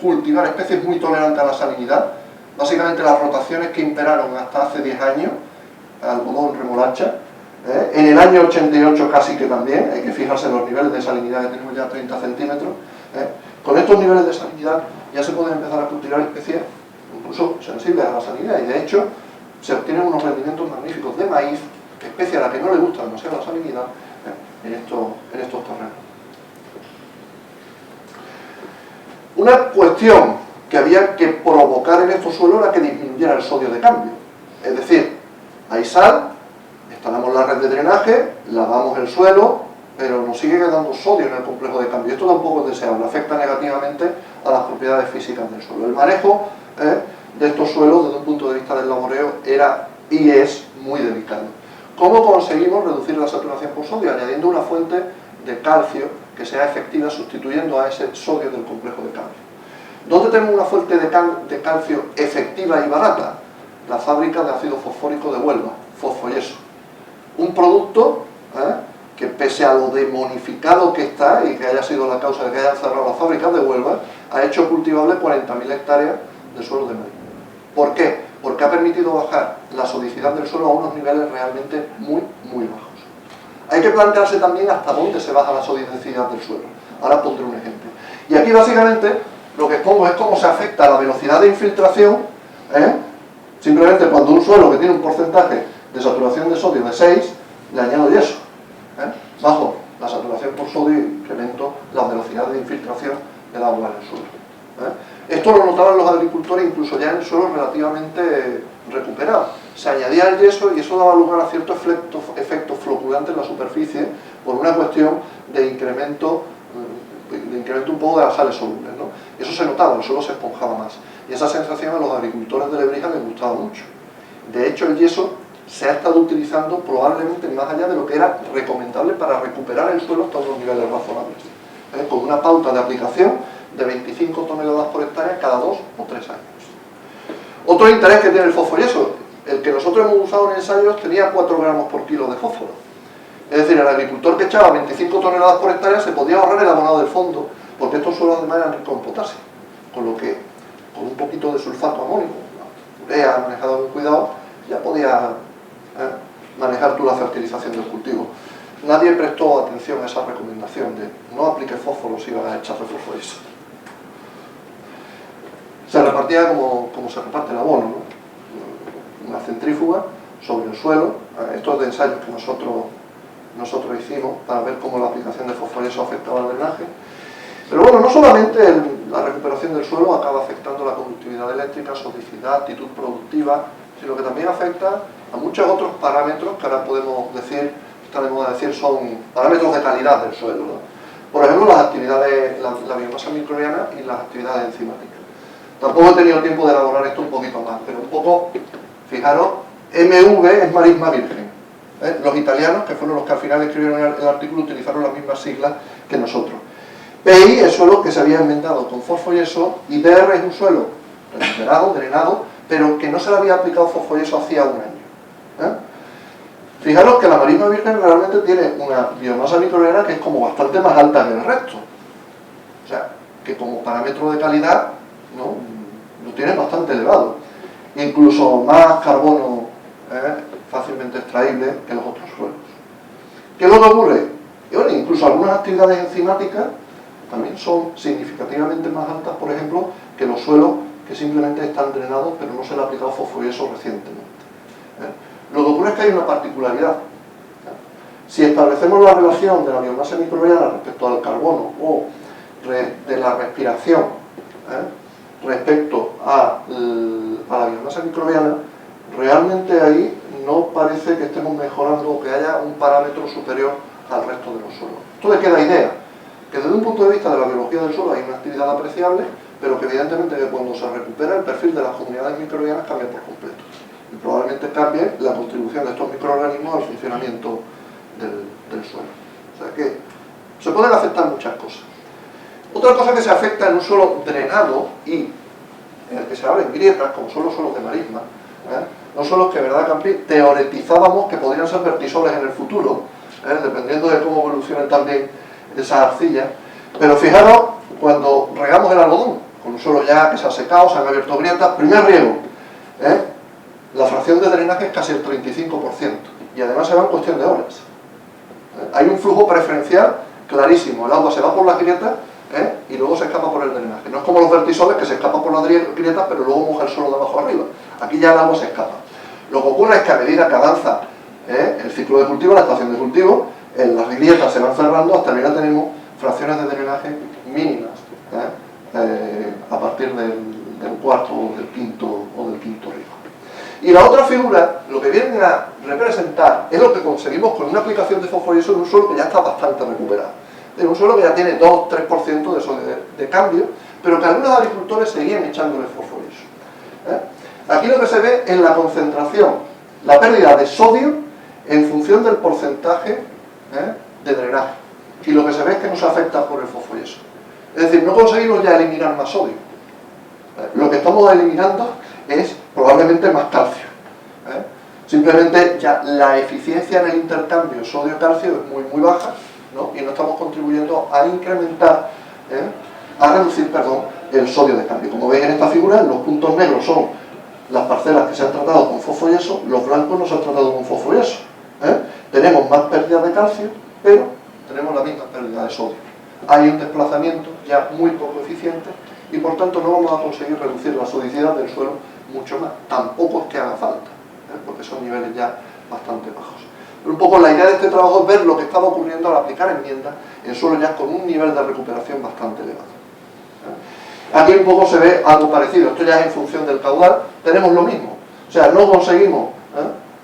cultivar especies muy tolerantes a la salinidad, básicamente las rotaciones que imperaron hasta hace 10 años, algodón, remolacha, en el año 88 casi que también, hay que fijarse en los niveles de salinidad que tenemos ya 30 centímetros, con estos niveles de salinidad ya se pueden empezar a cultivar especies incluso sensibles a la salinidad, y de hecho se obtienen unos rendimientos magníficos de maíz, especie a la que no le gusta demasiado la salinidad, en estos terrenos. Una cuestión que había que provocar en estos suelos era que disminuyera el sodio de cambio. Es decir, hay sal, instalamos la red de drenaje, lavamos el suelo, pero nos sigue quedando sodio en el complejo de cambio. Esto tampoco es deseable, afecta negativamente a las propiedades físicas del suelo. El manejo de estos suelos desde un punto de vista del laboreo era y es muy delicado. ¿Cómo conseguimos reducir la saturación por sodio? Añadiendo una fuente de calcio que sea efectiva, sustituyendo a ese sodio del complejo de cambio. ¿Dónde tenemos una fuente de calcio efectiva y barata? La fábrica de ácido fosfórico de Huelva, Fosfoyeso. Un producto que, pese a lo demonificado que está y que haya sido la causa de que hayan cerrado las fábricas de Huelva, ha hecho cultivable 40.000 hectáreas de suelo de maíz. ¿Por qué? Porque ha permitido bajar la sodicidad del suelo a unos niveles realmente muy, muy bajos. Hay que plantearse también hasta dónde se baja la sodicidad del suelo. Ahora pondré un ejemplo. Y aquí básicamente lo que expongo es cómo se afecta la velocidad de infiltración, simplemente cuando un suelo que tiene un porcentaje de saturación de sodio de 6, le añado yeso, bajo la saturación por sodio y incremento la velocidad de infiltración del agua en el suelo. Esto lo notaban los agricultores incluso ya en el suelo relativamente recuperado. Se añadía el yeso y eso daba lugar a ciertos efectos floculantes en la superficie por una cuestión de incremento un poco de las sales solubles, ¿no? Y eso se notaba, el suelo se esponjaba más. Y esa sensación a los agricultores de Lebrija les gustaba mucho. De hecho, el yeso se ha estado utilizando probablemente más allá de lo que era recomendable para recuperar el suelo hasta unos niveles razonables, con una pauta de aplicación de 25 toneladas por hectárea cada 2 o 3 años. Otro interés que tiene el fosfoyeso, el que nosotros hemos usado en ensayos tenía 4 gramos por kilo de fósforo. Es decir, el agricultor que echaba 25 toneladas por hectárea se podía ahorrar el abonado del fondo, porque estos suelos además eran ricos en potasio, con lo que con un poquito de sulfato amónico, urea manejado con cuidado, ya podía manejar tú la fertilización del cultivo. Nadie prestó atención a esa recomendación de no aplique fósforo si vas a echarle fosfoyeso. Se repartía como se reparte el abono, ¿no? Una centrífuga sobre el suelo. Esto es de ensayos que nosotros hicimos para ver cómo la aplicación de fosfoyeso afectaba al drenaje. Pero bueno, no solamente la recuperación del suelo acaba afectando la conductividad eléctrica, sodicidad, actitud productiva, sino que también afecta a muchos otros parámetros que ahora podemos decir, está de moda decir, son parámetros de calidad del suelo, ¿no? Por ejemplo, las actividades, la biomasa microbiana y las actividades enzimáticas. Tampoco he tenido tiempo de elaborar esto un poquito más, pero un poco, fijaros, MV es marisma virgen. Los italianos, que fueron los que al final escribieron el artículo, utilizaron las mismas siglas que nosotros. PI es suelo que se había inventado con fosfoyeso y DR es un suelo recuperado, drenado, pero que no se le había aplicado fosfoyeso hacía un año. Fijaros que la marisma virgen realmente tiene una biomasa microbiana que es como bastante más alta que el resto. O sea, que como parámetro de calidad, ¿no? Lo tiene bastante elevado. Incluso más carbono fácilmente extraíble que los otros suelos. ¿Qué es lo que ocurre? Y bueno, incluso algunas actividades enzimáticas también son significativamente más altas, por ejemplo, que los suelos que simplemente están drenados pero no se le ha aplicado fosfoyeso recientemente. Lo que ocurre es que hay una particularidad. Si establecemos la relación de la biomasa microbiana respecto al carbono o de la respiración respecto a la biomasa microbiana, realmente ahí no parece que estemos mejorando o que haya un parámetro superior al resto de los suelos. Esto de qué da idea, que desde un punto de vista de la biología del suelo hay una actividad apreciable, pero que evidentemente que cuando se recupera el perfil de las comunidades microbianas cambia por completo. Y probablemente cambie la contribución de estos microorganismos al funcionamiento del suelo. O sea que se pueden afectar muchas cosas. Otra cosa que se afecta en un suelo drenado y en el que se abren grietas, como son los suelos de marisma, los suelos que, verdad, Campi, teoretizábamos que podrían ser vertisoles en el futuro, dependiendo de cómo evolucione también esa arcilla. Pero fijaros, cuando regamos el algodón, con un suelo ya que se ha secado, se han abierto grietas, primer riego, la fracción de drenaje es casi el 35%, y además se va en cuestión de horas. Hay un flujo preferencial clarísimo, el agua se va por las grietas y luego se escapa por el drenaje. No es como los vertisoles que se escapan por las grietas pero luego moja el suelo de abajo arriba. Aquí ya el agua se escapa. Lo que ocurre es que a medida que avanza el ciclo de cultivo, la estación de cultivo, las grietas se van cerrando hasta que ya tenemos fracciones de drenaje mínimas a partir del cuarto o del quinto riego. Y la otra figura, lo que viene a representar es lo que conseguimos con una aplicación de fosfoyeso en un suelo que ya está bastante recuperado. Es un suelo que ya tiene 2-3% de sodio de cambio, pero que algunos agricultores seguían echándole fosfoyeso. Aquí lo que se ve es la concentración, la pérdida de sodio en función del porcentaje de drenaje. Y lo que se ve es que no se afecta por el fosfoyeso. Es decir, no conseguimos ya eliminar más sodio. Lo que estamos eliminando es probablemente más calcio. Simplemente ya la eficiencia en el intercambio sodio-calcio es muy, muy baja, ¿no? Y no estamos contribuyendo a incrementar, a reducir, perdón, el sodio de cambio. Como veis en esta figura, los puntos negros son las parcelas que se han tratado con fosfoyeso, los blancos no se han tratado con fosfoyeso. Tenemos más pérdida de calcio, pero tenemos la misma pérdida de sodio. Hay un desplazamiento ya muy poco eficiente y por tanto no vamos a conseguir reducir la sodicidad del suelo mucho más. Tampoco es que haga falta, porque son niveles ya bastante bajos. Pero un poco la idea de este trabajo es ver lo que estaba ocurriendo al aplicar enmiendas en suelos ya con un nivel de recuperación bastante elevado. Aquí un poco se ve algo parecido, esto ya es en función del caudal, tenemos lo mismo. O sea, no conseguimos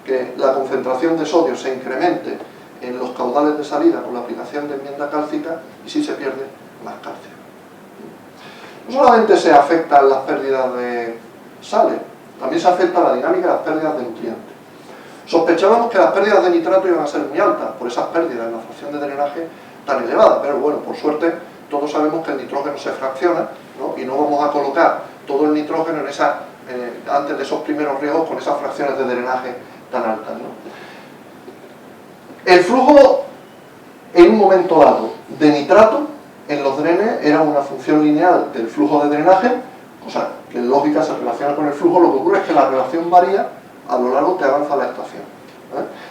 que la concentración de sodio se incremente en los caudales de salida con la aplicación de enmienda cálcica y sí se pierde más calcio. No solamente se afectan las pérdidas de sales, también se afecta la dinámica de las pérdidas de nutrientes. Sospechábamos que las pérdidas de nitrato iban a ser muy altas por esas pérdidas en la fracción de drenaje tan elevada, pero bueno, por suerte todos sabemos que el nitrógeno se fracciona, ¿no? Y no vamos a colocar todo el nitrógeno en antes de esos primeros riegos con esas fracciones de drenaje tan altas, ¿no? El flujo en un momento dado de nitrato en los drenes era una función lineal del flujo de drenaje, cosa que en lógica se relaciona con el flujo. Lo que ocurre es que la relación varía a lo largo que avanza la estación.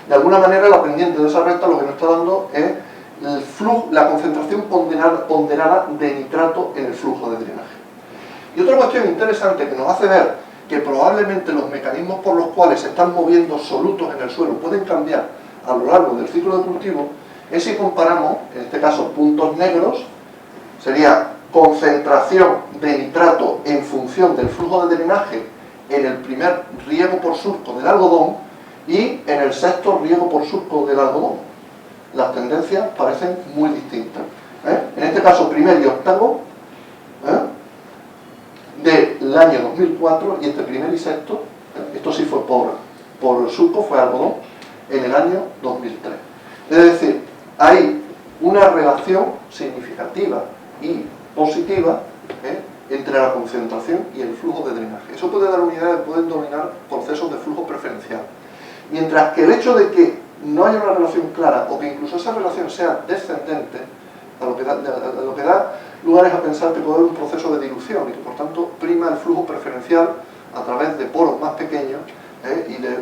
De alguna manera la pendiente de esa recta lo que nos está dando es el flujo, la concentración ponderada de nitrato en el flujo de drenaje. Y otra cuestión interesante que nos hace ver que probablemente los mecanismos por los cuales se están moviendo solutos en el suelo pueden cambiar a lo largo del ciclo de cultivo es si comparamos, en este caso puntos negros, sería concentración de nitrato en función del flujo de drenaje en el primer riego por surco del algodón y en el sexto riego por surco del algodón. Las tendencias parecen muy distintas. En este caso, primer y octavo del año 2004, y este primer y sexto, esto sí fue por surco, fue algodón, en el año 2003. Es decir, hay una relación significativa y positiva entre la concentración y el flujo de drenaje. Eso puede dar una idea de pueden dominar procesos de flujo preferencial. Mientras que el hecho de que no haya una relación clara o que incluso esa relación sea descendente, lo que da lugar es a pensar que puede haber un proceso de dilución y que por tanto prima el flujo preferencial a través de poros más pequeños y de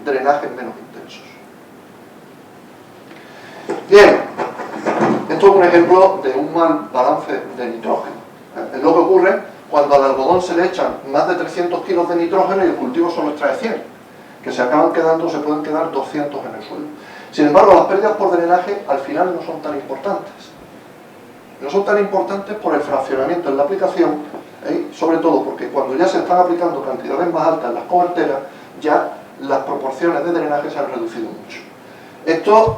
drenajes menos intensos. Bien, esto es un ejemplo de un mal balance de nitrógeno. Es lo que ocurre cuando al algodón se le echan más de 300 kilos de nitrógeno y el cultivo solo extrae 100, que se acaban quedando, se pueden quedar 200 en el suelo. Sin embargo, las pérdidas por drenaje al final no son tan importantes. No son tan importantes por el fraccionamiento en la aplicación, sobre todo porque cuando ya se están aplicando cantidades más altas en las coberteras, ya las proporciones de drenaje se han reducido mucho. Esto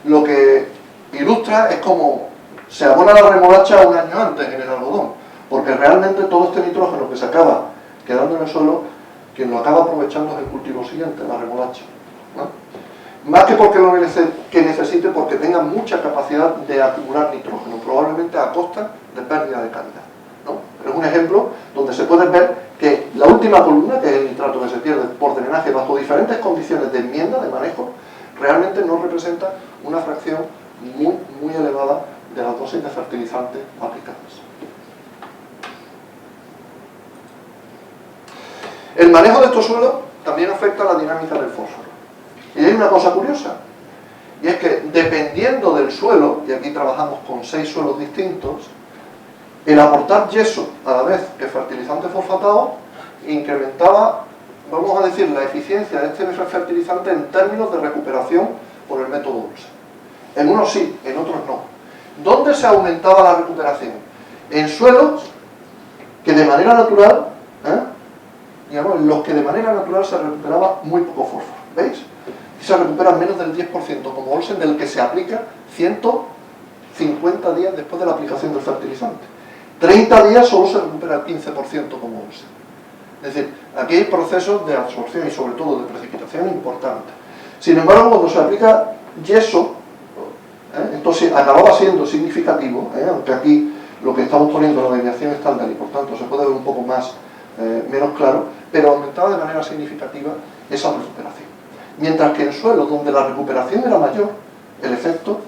lo que ilustra es cómo se abona la remolacha un año antes en el algodón, porque realmente todo este nitrógeno que se acaba quedando en el suelo, quien lo acaba aprovechando es el cultivo siguiente, la remolacha, ¿no? Más que porque lo necesite, porque tenga mucha capacidad de acumular nitrógeno, probablemente a costa de pérdida de calidad, ¿no? Pero es un ejemplo donde se puede ver que la última columna, que es el nitrato que se pierde por drenaje bajo diferentes condiciones de enmienda, de manejo, realmente no representa una fracción muy elevada de las dosis de fertilizantes aplicadas. El manejo de estos suelos también afecta a la dinámica del fósforo. Y hay una cosa curiosa, y es que dependiendo del suelo, y aquí trabajamos con 6 suelos distintos, el aportar yeso a la vez que fertilizante fosfatado incrementaba, vamos a decir, la eficiencia de este fertilizante en términos de recuperación por el método dulce. En unos sí, en otros no. ¿Dónde se aumentaba la recuperación? En suelos que de manera natural, digamos, en los que de manera natural se recuperaba muy poco fósforo. ¿Veis? Y se recupera menos del 10%, como Olsen, del que se aplica 150 días después de la aplicación del fertilizante. 30 días solo se recupera el 15% como Olsen. Es decir, aquí hay procesos de absorción y sobre todo de precipitación importantes. Sin embargo, cuando se aplica yeso, esto sí, acababa siendo significativo, aunque aquí lo que estamos poniendo la desviación estándar y por tanto se puede ver un poco más menos claro, pero aumentaba de manera significativa esa recuperación. Mientras que en suelos donde la recuperación era mayor, el efecto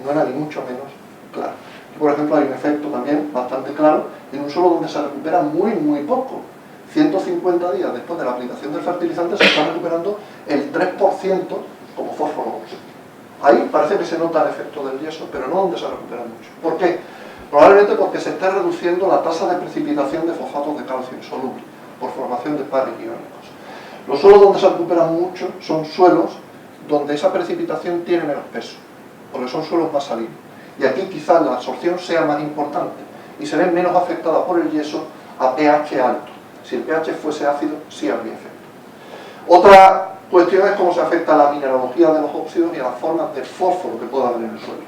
no era ni mucho menos claro. Aquí, por ejemplo, hay un efecto también bastante claro en un suelo donde se recupera muy poco. 150 días después de la aplicación del fertilizante se está recuperando el 3% como fósforo dulce. Ahí parece que se nota el efecto del yeso, pero no donde se recupera mucho. ¿Por qué? Probablemente porque se está reduciendo la tasa de precipitación de fosfatos de calcio insoluble por formación de pares iónicos. Los suelos donde se recuperan mucho son suelos donde esa precipitación tiene menos peso, porque son suelos más salinos. Y aquí quizás la absorción sea más importante y se ven menos afectada por el yeso a pH alto. Si el pH fuese ácido, sí habría efecto. Otra cuestión es cómo se afecta a la mineralogía de los óxidos y a las formas de fósforo que pueda haber en el suelo.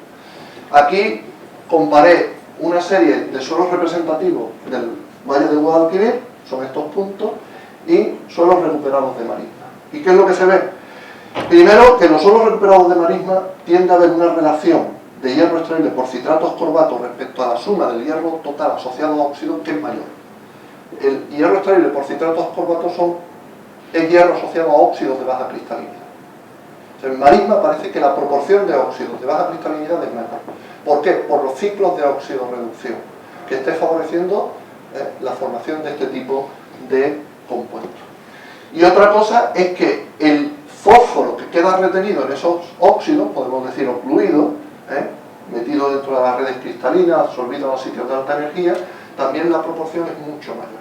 Aquí comparé una serie de suelos representativos del Valle de Guadalquivir, son estos puntos, y suelos recuperados de marisma. ¿Y qué es lo que se ve? Primero, que en los suelos recuperados de marisma tiende a haber una relación de hierro extraíble por citratos corbatos respecto a la suma del hierro total asociado a óxido, que es mayor. El hierro extraíble por citratos corbatos es hierro asociado a óxidos de baja cristalinidad. O sea, en marisma parece que la proporción de óxidos de baja cristalinidad es menor. ¿Por qué? Por los ciclos de óxido-reducción, que esté favoreciendo la formación de este tipo de compuestos. Y otra cosa es que el fósforo que queda retenido en esos óxidos, podemos decir ocluido, metido dentro de las redes cristalinas, absorbido en los sitios de alta energía, también la proporción es mucho mayor.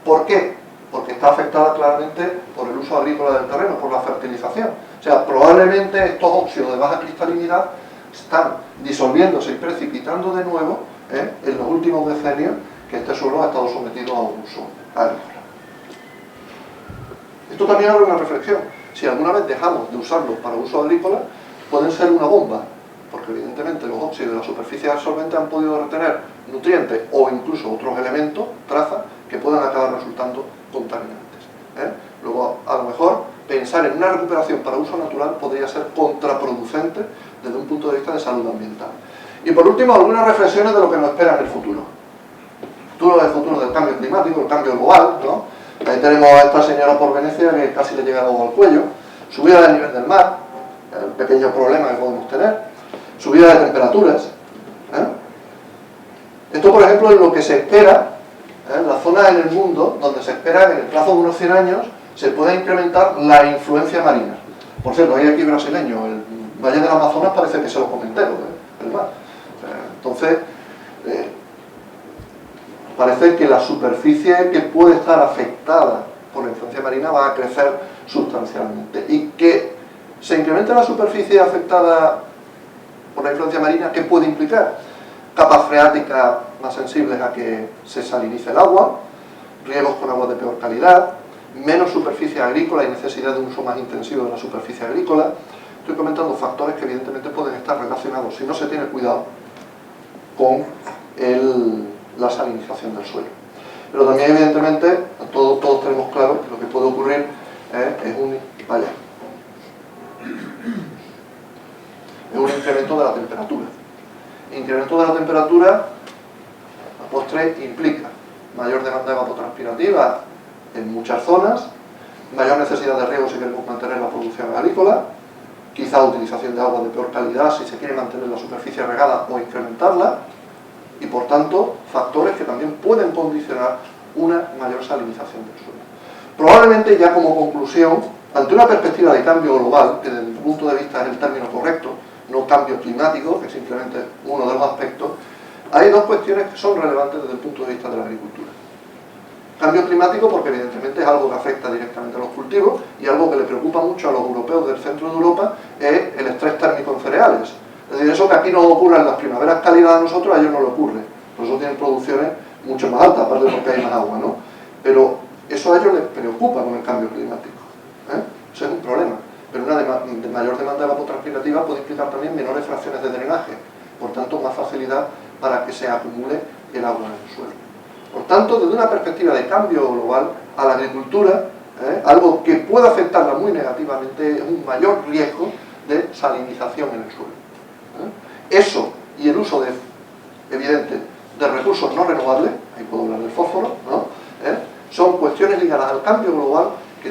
¿Por qué? Porque está afectada claramente por el uso agrícola del terreno, por la fertilización. O sea, probablemente estos óxidos de baja cristalinidad están disolviéndose y precipitando de nuevo en los últimos decenios que este suelo ha estado sometido a un uso agrícola. Esto también abre una reflexión. Si alguna vez dejamos de usarlos para uso agrícola, pueden ser una bomba, porque evidentemente los óxidos de la superficie absorbente han podido retener nutrientes o incluso otros elementos, trazas, que puedan acabar resultando contaminantes. Luego, a lo mejor, pensar en una recuperación para uso natural podría ser contraproducente desde un punto de vista de salud ambiental. Y por último, algunas reflexiones de lo que nos espera en el futuro. El futuro del cambio climático, el cambio global, ¿no? Ahí tenemos a esta señora por Venecia que casi le llega algo al cuello. Subida del nivel del mar, el pequeño problema que podemos tener. Subida de temperaturas. Esto, por ejemplo, es lo que se espera, las zonas en el mundo donde se espera que en el plazo de unos 100 años se pueda incrementar la influencia marina. Por cierto, hay aquí brasileño, el Valle del Amazonas parece que se lo comenté, el mar. Entonces, parece que la superficie que puede estar afectada por la influencia marina va a crecer sustancialmente. Y que se incremente la superficie afectada por la influencia marina, ¿qué puede implicar? Capas freáticas más sensibles a que se salinice el agua, riegos con agua de peor calidad, menos superficie agrícola y necesidad de un uso más intensivo de la superficie agrícola. Estoy comentando factores que evidentemente pueden estar relacionados, si no se tiene cuidado, con la salinización del suelo. Pero también evidentemente todos tenemos claro que lo que puede ocurrir es un incremento de la temperatura. Incremento de la temperatura, a postre, implica mayor demanda evapotranspirativa en muchas zonas, mayor necesidad de riego si queremos mantener la producción agrícola, quizá utilización de agua de peor calidad si se quiere mantener la superficie regada o incrementarla, y por tanto factores que también pueden condicionar una mayor salinización del suelo. Probablemente ya como conclusión, ante una perspectiva de cambio global, que desde mi punto de vista es el término correcto, no cambio climático, que es simplemente uno de los aspectos, hay dos cuestiones que son relevantes desde el punto de vista de la agricultura. Cambio climático porque evidentemente es algo que afecta directamente a los cultivos y algo que le preocupa mucho a los europeos del centro de Europa es el estrés térmico en cereales. Es decir, eso que aquí nos ocurre en las primaveras cálidas a nosotros, a ellos no le ocurre. Por eso tienen producciones mucho más altas, aparte porque hay más agua, ¿no? Pero eso a ellos les preocupa con el cambio climático. Eso es un problema. Pero una mayor demanda evapotranspirativa puede implicar también menores fracciones de drenaje, por tanto más facilidad para que se acumule el agua en el suelo. Por tanto, desde una perspectiva de cambio global, a la agricultura, algo que puede afectarla muy negativamente es un mayor riesgo de salinización en el suelo. Eso y el uso evidente de recursos no renovables, ahí puedo hablar del fósforo, ¿no? Son cuestiones ligadas al cambio global que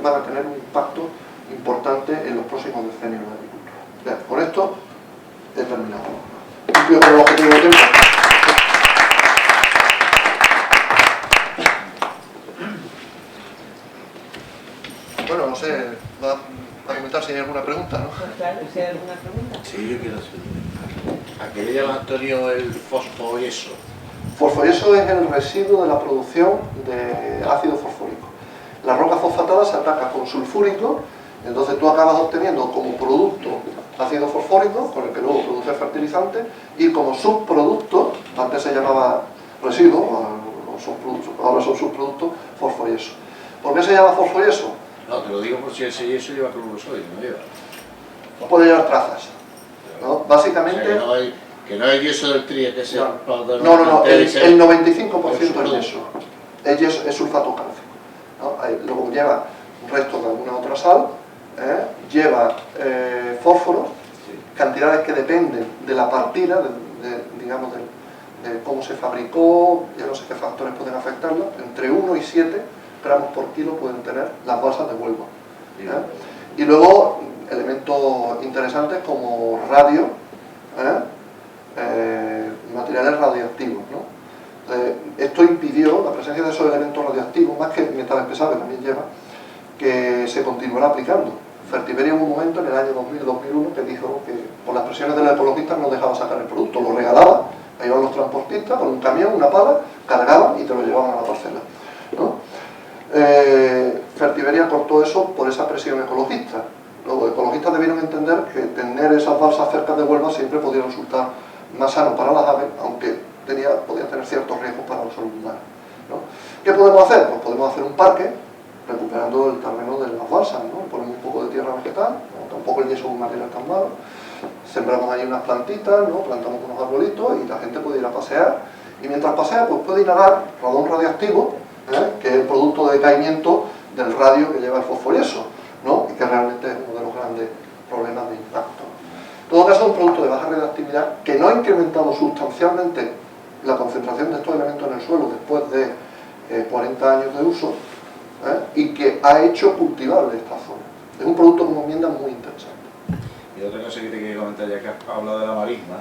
van a tener un impacto importante en los próximos decenios de la agricultura. Bien, con esto he terminado. Cumplido con el objetivo de tiempo. Bueno, no sé, va a comentar si hay alguna pregunta, ¿no? Claro, si hay alguna pregunta. Sí, yo quiero hacer. ¿A qué le llama Antonio el fosfoyeso? Fosfoyeso es el residuo de la producción de ácido fosfórico. La roca fosfatada se ataca con sulfúrico Entonces tú acabas obteniendo como producto ácido fosfórico, con el que luego produces fertilizante, y como subproducto, antes se llamaba residuo, ahora son subproductos, fosfo y yeso. ¿Por qué se llama fosfo y yeso? No, te lo digo por si ese yeso lleva cloruro sódico, no lleva. No puede llevar trazas, ¿no? Básicamente... O sea, que no hay yeso del trío, que sea... No, el 95% es yeso, es sulfato cálcico, ¿no? Luego lleva restos de alguna otra sal, lleva fósforo, cantidades que dependen de la partida, digamos, de cómo se fabricó, ya no sé qué factores pueden afectarla, entre 1 y 7 gramos por kilo pueden tener las balsas de Huelva. Y luego elementos interesantes como radio, materiales radioactivos, ¿no? Esto impidió la presencia de esos elementos radioactivos, más que metales pesados que también lleva, que se continuara aplicando. Fertiberia hubo un momento en el año 2000-2001 que dijo que por las presiones de los ecologistas no dejaba sacar el producto, lo regalaba, ahí iban los transportistas con un camión, una pala, cargaban y te lo llevaban a la parcela, ¿no? Fertiberia cortó eso por esa presión ecologista. Los ecologistas debieron entender que tener esas balsas cerca de Huelva siempre podía resultar más sano para las aves, aunque podía tener ciertos riesgos para la salud humana, ¿no? ¿Qué podemos hacer? Pues podemos hacer un parque recuperando el terreno de las balsas, ¿no? Ponemos un poco de tierra vegetal, ¿no? Tampoco el yeso es un material tan malo, sembramos ahí unas plantitas, ¿no? Plantamos unos arbolitos y la gente puede ir a pasear, y mientras pasea pues puede inhalar radón radioactivo, que es el producto de decaimiento del radio que lleva el fosfoyeso, ¿no? Y que realmente es uno de los grandes problemas de impacto. En todo caso es un producto de baja radioactividad que no ha incrementado sustancialmente la concentración de estos elementos en el suelo después de 40 años de uso, y que ha hecho cultivable esta zona. Es un producto como enmienda muy interesante. Y otra cosa que te quería comentar, ya que has hablado de la marisma,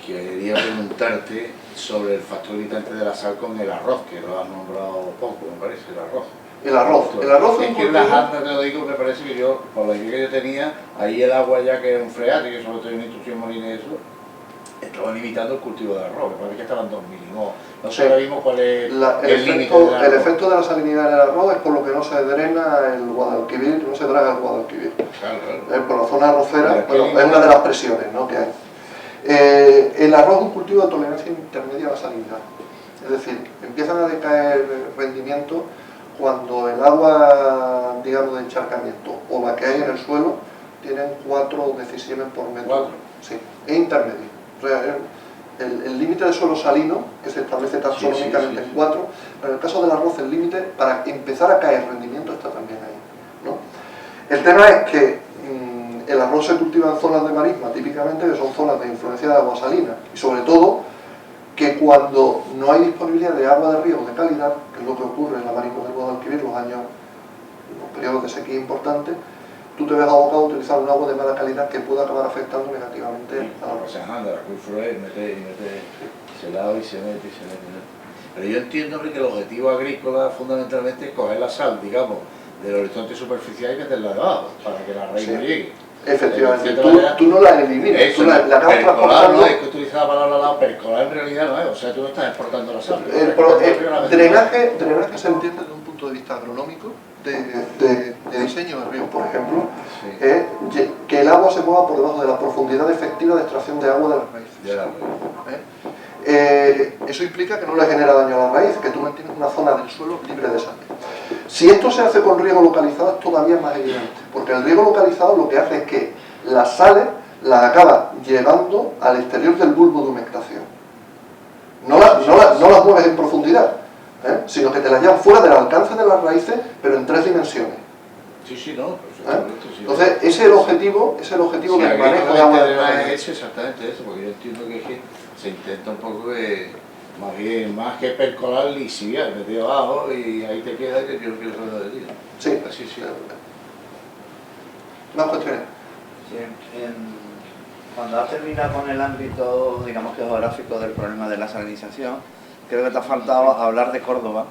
quería preguntarte sobre el factor limitante de la sal con el arroz, que lo has nombrado poco, me parece, el arroz. El arroz es que en las andas, te lo digo, me parece que yo, por la idea que yo tenía, ahí el agua ya que es un freático, que solo tenía una instrucción marina y eso, estaba limitando el cultivo de arroz, me parece que estaban 2000, no sé ahora mismo cuál es el límite del arroz. El efecto de la salinidad en el arroz es por lo que no se drena el Guadalquivir, no se draga el Guadalquivir. Claro. Por la zona arrocera, bueno, es una de las presiones, ¿no?, que hay. El arroz es un cultivo de tolerancia intermedia a la salinidad, es decir, empiezan a decaer rendimientos cuando el agua, digamos, de encharcamiento o la que hay en el suelo tienen 4 decisiones por metro. ¿4? Sí, es intermedio. O sea, el límite de suelo salino, que se establece taxonómicamente en 4, pero en el caso del arroz el límite para empezar a caer rendimiento está también ahí, ¿no? El tema es que el arroz se cultiva en zonas de marisma, típicamente, que son zonas de influencia de agua salina, y sobre todo que cuando no hay disponibilidad de agua de río de calidad, que es lo que ocurre en la marisma del Guadalquivir, los periodos de sequía importantes, tú te ves abocado a utilizar un agua de mala calidad que pueda acabar afectando negativamente a la O sea, anda, la acuífero es mete, se lava y se mete. Pero yo entiendo que el objetivo agrícola fundamentalmente es coger la sal, digamos, del horizonte superficial y meterla debajo, para que la raíz no llegue. Efectivamente, tú no la eliminas, tú la acabas transportando. No, es que utiliza la palabra percolar en realidad no es, o sea, tú no estás exportando la sal. Drenaje se entiende desde un punto de vista agronómico, de diseño de ríos, por ejemplo, que el agua se mueva por debajo de la profundidad efectiva de extracción de agua de las raíces. Eso implica que no le genera daño a la raíz, que tú mantienes una zona del suelo libre de sal. Si esto se hace con riego localizado es todavía más evidente, porque el riego localizado lo que hace es que las sales las acaba llevando al exterior del bulbo de humectación. No las mueves en profundidad, sino que te las llevas fuera del alcance de las raíces, pero en 3 dimensiones. Sí, no, perfectamente. Sí. Entonces, ese es el objetivo del manejo de agua. Es exactamente eso, porque yo entiendo que se intenta un poco más que percolar, lisiar, meter abajo y ahí te queda que yo no quiero saber de ti. Sí. Así sí. ¿Más cuestiones? Sí, cuando has terminado con el ámbito, digamos que geográfico del problema de la salinización, creo que te ha faltado hablar de Córdoba,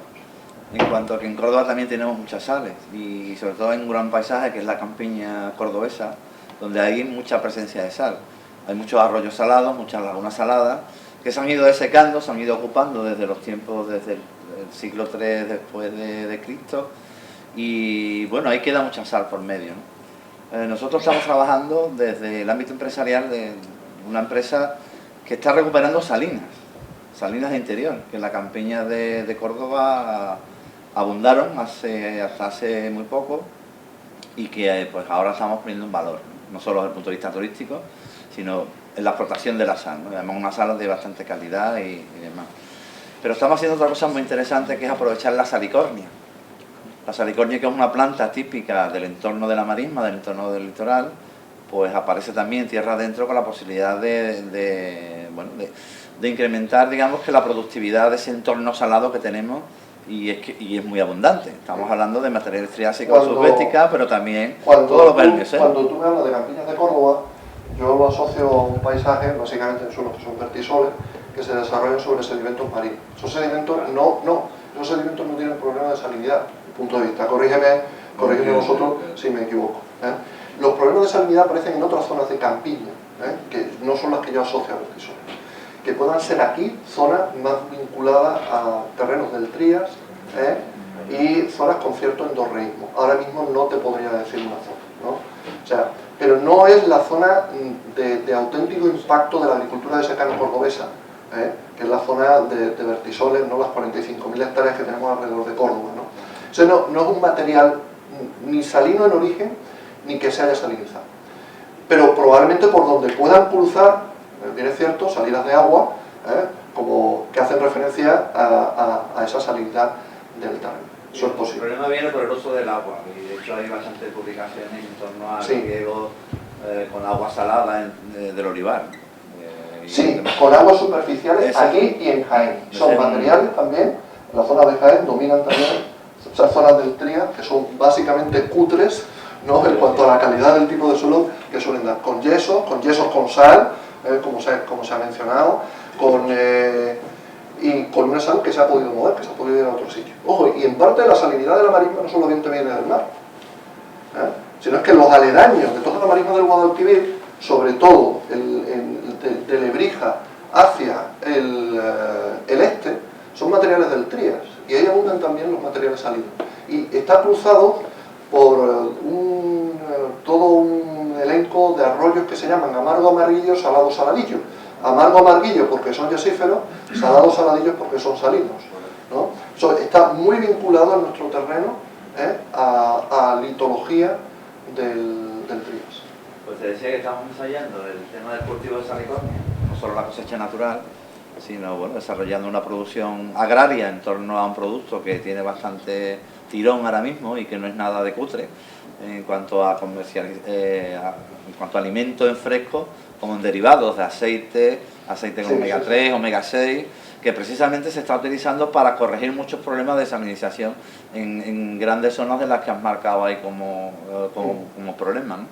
en cuanto a que en Córdoba también tenemos muchas sales, y sobre todo hay un gran paisaje que es la campiña cordobesa, donde hay mucha presencia de sal. Hay muchos arroyos salados, muchas lagunas saladas, que se han ido desecando, se han ido ocupando desde los tiempos, desde el siglo III después de Cristo, y bueno, ahí queda mucha sal por medio, ¿no? Nosotros estamos trabajando desde el ámbito empresarial de una empresa que está recuperando salinas de interior, que en la campiña de Córdoba abundaron hasta hace muy poco y que pues ahora estamos poniendo en valor, no solo desde el punto de vista turístico, sino en la explotación de la sal, ¿no? Además una sal de bastante calidad y demás. Pero estamos haciendo otra cosa muy interesante, que es aprovechar la salicornia. La salicornia, que es una planta típica del entorno de la marisma, del entorno del litoral, pues aparece también tierra adentro con la posibilidad de incrementar, digamos, que la productividad de ese entorno salado que tenemos, y es muy abundante. Estamos hablando de materiales triásicos, subbéticas, pero también todo lo que es el mioceno. Cuando tú me hablas de campiñas de Córdoba, yo lo asocio a un paisaje, básicamente en suelos que son vertisoles, que se desarrollan sobre sedimentos marinos. Esos sedimentos esos sedimentos no tienen problema de salinidad, desde mi punto de vista. Corrígeme vosotros si me equivoco, ¿eh? Los problemas de salinidad aparecen en otras zonas de campiña, que no son las que yo asocio a vertisoles, que puedan ser aquí zonas más vinculadas a terrenos del Trías, y zonas con cierto endorreísmo. Ahora mismo no te podría decir una zona, ¿no? O sea, pero no es la zona de auténtico impacto de la agricultura de secano cordobesa, que es la zona de vertisoles, no las 45.000 hectáreas que tenemos alrededor de Córdoba, ¿no? O sea, no es un material ni salino en origen, ni que se haya salinizado. Pero probablemente por donde puedan cruzar, bien es cierto, salidas de agua, como que hacen referencia a esa salinidad del terreno. Eso es posible. El problema viene por el uso del agua, y de hecho hay bastantes publicaciones en torno al riego con agua salada del olivar. Sí, con aguas superficiales aquí y en Jaén. Son materiales también, en la zona de Jaén dominan también esas zonas del Trías, que son básicamente cutres, ¿no? En cuanto a la calidad del tipo de suelo que suelen dar, con yesos con sal, como se ha mencionado, y con una sal que se ha podido mover, que se ha podido ir a otro sitio. Ojo, y en parte de la salinidad de la marisma no solamente viene del mar, sino es que los aledaños de toda la marisma del Guadalquivir, sobre todo de Lebrija hacia el este, son materiales del Trías, y ahí abundan también los materiales salinos. Y está cruzado por todo un elenco de arroyos que se llaman amargo amarillo, salado saladillo. Amargo amarguillo porque son yesíferos, salado saladillos porque son salinos, ¿no? Está muy vinculado en nuestro terreno a litología del Trías. Pues te decía que estamos ensayando el tema del cultivo de salicornia, no solo la cosecha natural, sino bueno, desarrollando una producción agraria en torno a un producto que tiene bastante tirón ahora mismo y que no es nada de cutre en cuanto a alimentos en fresco, como en derivados de aceite con omega 3, omega 6, que precisamente se está utilizando para corregir muchos problemas de salinización en grandes zonas de las que has marcado ahí como problema, ¿no?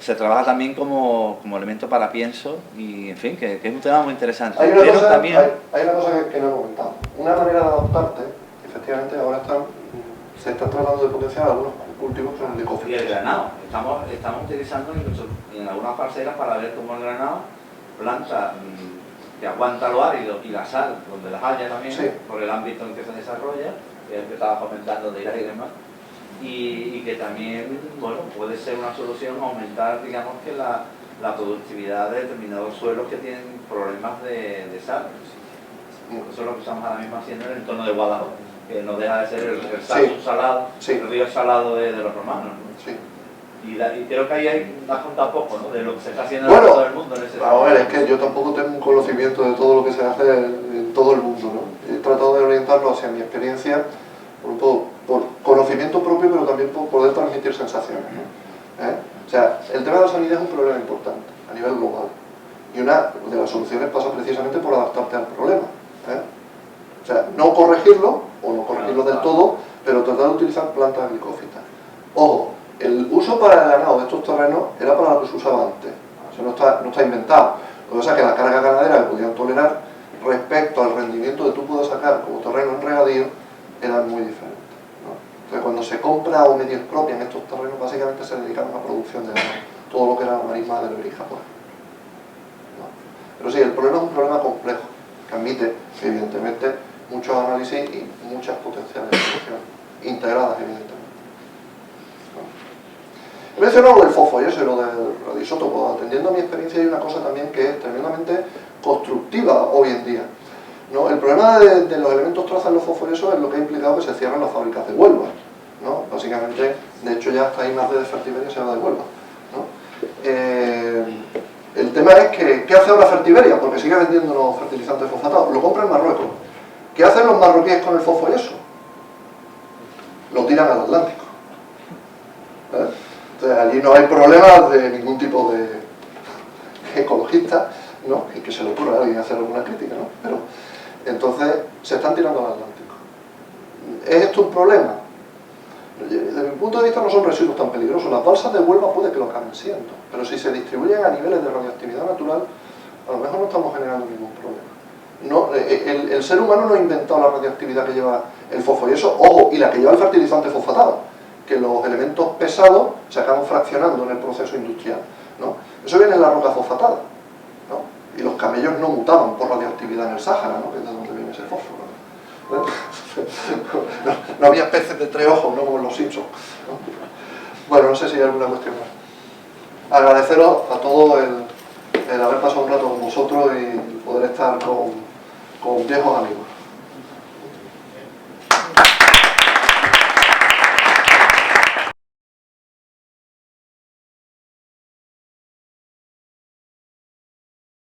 Se trabaja también como elemento para pienso y, en fin, que es un tema muy interesante. Hay una cosa que no he comentado. Una manera de adaptarte, efectivamente, ahora se están tratando de potenciar algunos cultivos que son de coffee. Y el granado. Estamos utilizando incluso en algunas parcelas para ver cómo el granado planta que aguanta lo árido y la sal, donde las haya también, por el ámbito en que se desarrolla, que es el que estaba comentando de Irak y demás. Y que también, bueno, puede ser una solución aumentar, digamos, que la productividad de determinados suelos que tienen problemas de sal. Eso es lo que estamos ahora mismo haciendo en el entorno de Guadalajara, que no deja de ser el sal subsalado, el río salado de los romanos, ¿no? Sí. Y creo que ahí has contado poco, ¿no?, de lo que se está haciendo en todo el mundo en ese sentido. A ver, es que yo tampoco tengo un conocimiento de todo lo que se hace en todo el mundo, ¿no? He tratado de orientarlo hacia mi experiencia, por conocimiento propio, pero también por poder transmitir sensaciones, ¿no? O sea, el tema de la sanidad es un problema importante a nivel global, y una de las soluciones pasa precisamente por adaptarte al problema, o sea, no corregirlo, o no corregirlo del todo, pero tratar de utilizar plantas glicófitas. Ojo, el uso para el ganado de estos terrenos era para lo que se usaba antes, o sea, no está inventado. Lo que pasa es que la carga ganadera que podían tolerar respecto al rendimiento que tú puedes sacar como terreno en regadío era muy diferente, ¿no? Entonces, cuando se compra o medio expropia en estos terrenos, básicamente se dedicaron a la producción de ganado, todo lo que era la marisma de Lebrija, por ejemplo, ¿no? Pero sí, el problema es un problema complejo, que admite, evidentemente, muchos análisis y muchas potenciales soluciones, integradas, evidentemente. He mencionado lo del fosfo y eso y lo del radioisótopo. Atendiendo a mi experiencia hay una cosa también que es tremendamente constructiva hoy en día, ¿no? El problema de los elementos traza en los fosforesos es lo que ha implicado que se cierren las fábricas de Huelva, ¿no? Básicamente, de hecho ya hasta ahí más de Fertiberia se va de Huelva, ¿no? El tema es que, ¿qué hace ahora Fertiberia? Porque sigue vendiendo los fertilizantes fosfatados, lo compra en Marruecos. ¿Qué hacen los marroquíes con el fosforeso? Lo tiran al Atlántico. Entonces allí no hay problemas de ningún tipo de ecologista, ¿no? Y que se le ocurra a alguien hacer alguna crítica, ¿no? Pero entonces se están tirando al Atlántico. ¿Es esto un problema? Desde mi punto de vista no son residuos tan peligrosos. Las balsas de Huelva puede que lo acaben siendo, pero si se distribuyen a niveles de radioactividad natural, a lo mejor no estamos generando ningún problema. No, el ser humano no ha inventado la radioactividad que lleva el fosforeso, ojo, y la que lleva el fertilizante fosfatado, que los elementos pesados se acaban fraccionando en el proceso industrial, ¿no? Eso viene en la roca fosfatada, ¿no? Y los camellos no mutaban por radioactividad en el Sáhara, ¿no? Que es de donde viene ese fósforo, ¿no? No había peces de 3 ojos, no como en los Simpsons, ¿no? Bueno, no sé si hay alguna cuestión más. Agradeceros a todos el haber pasado un rato con vosotros y poder estar con viejos amigos.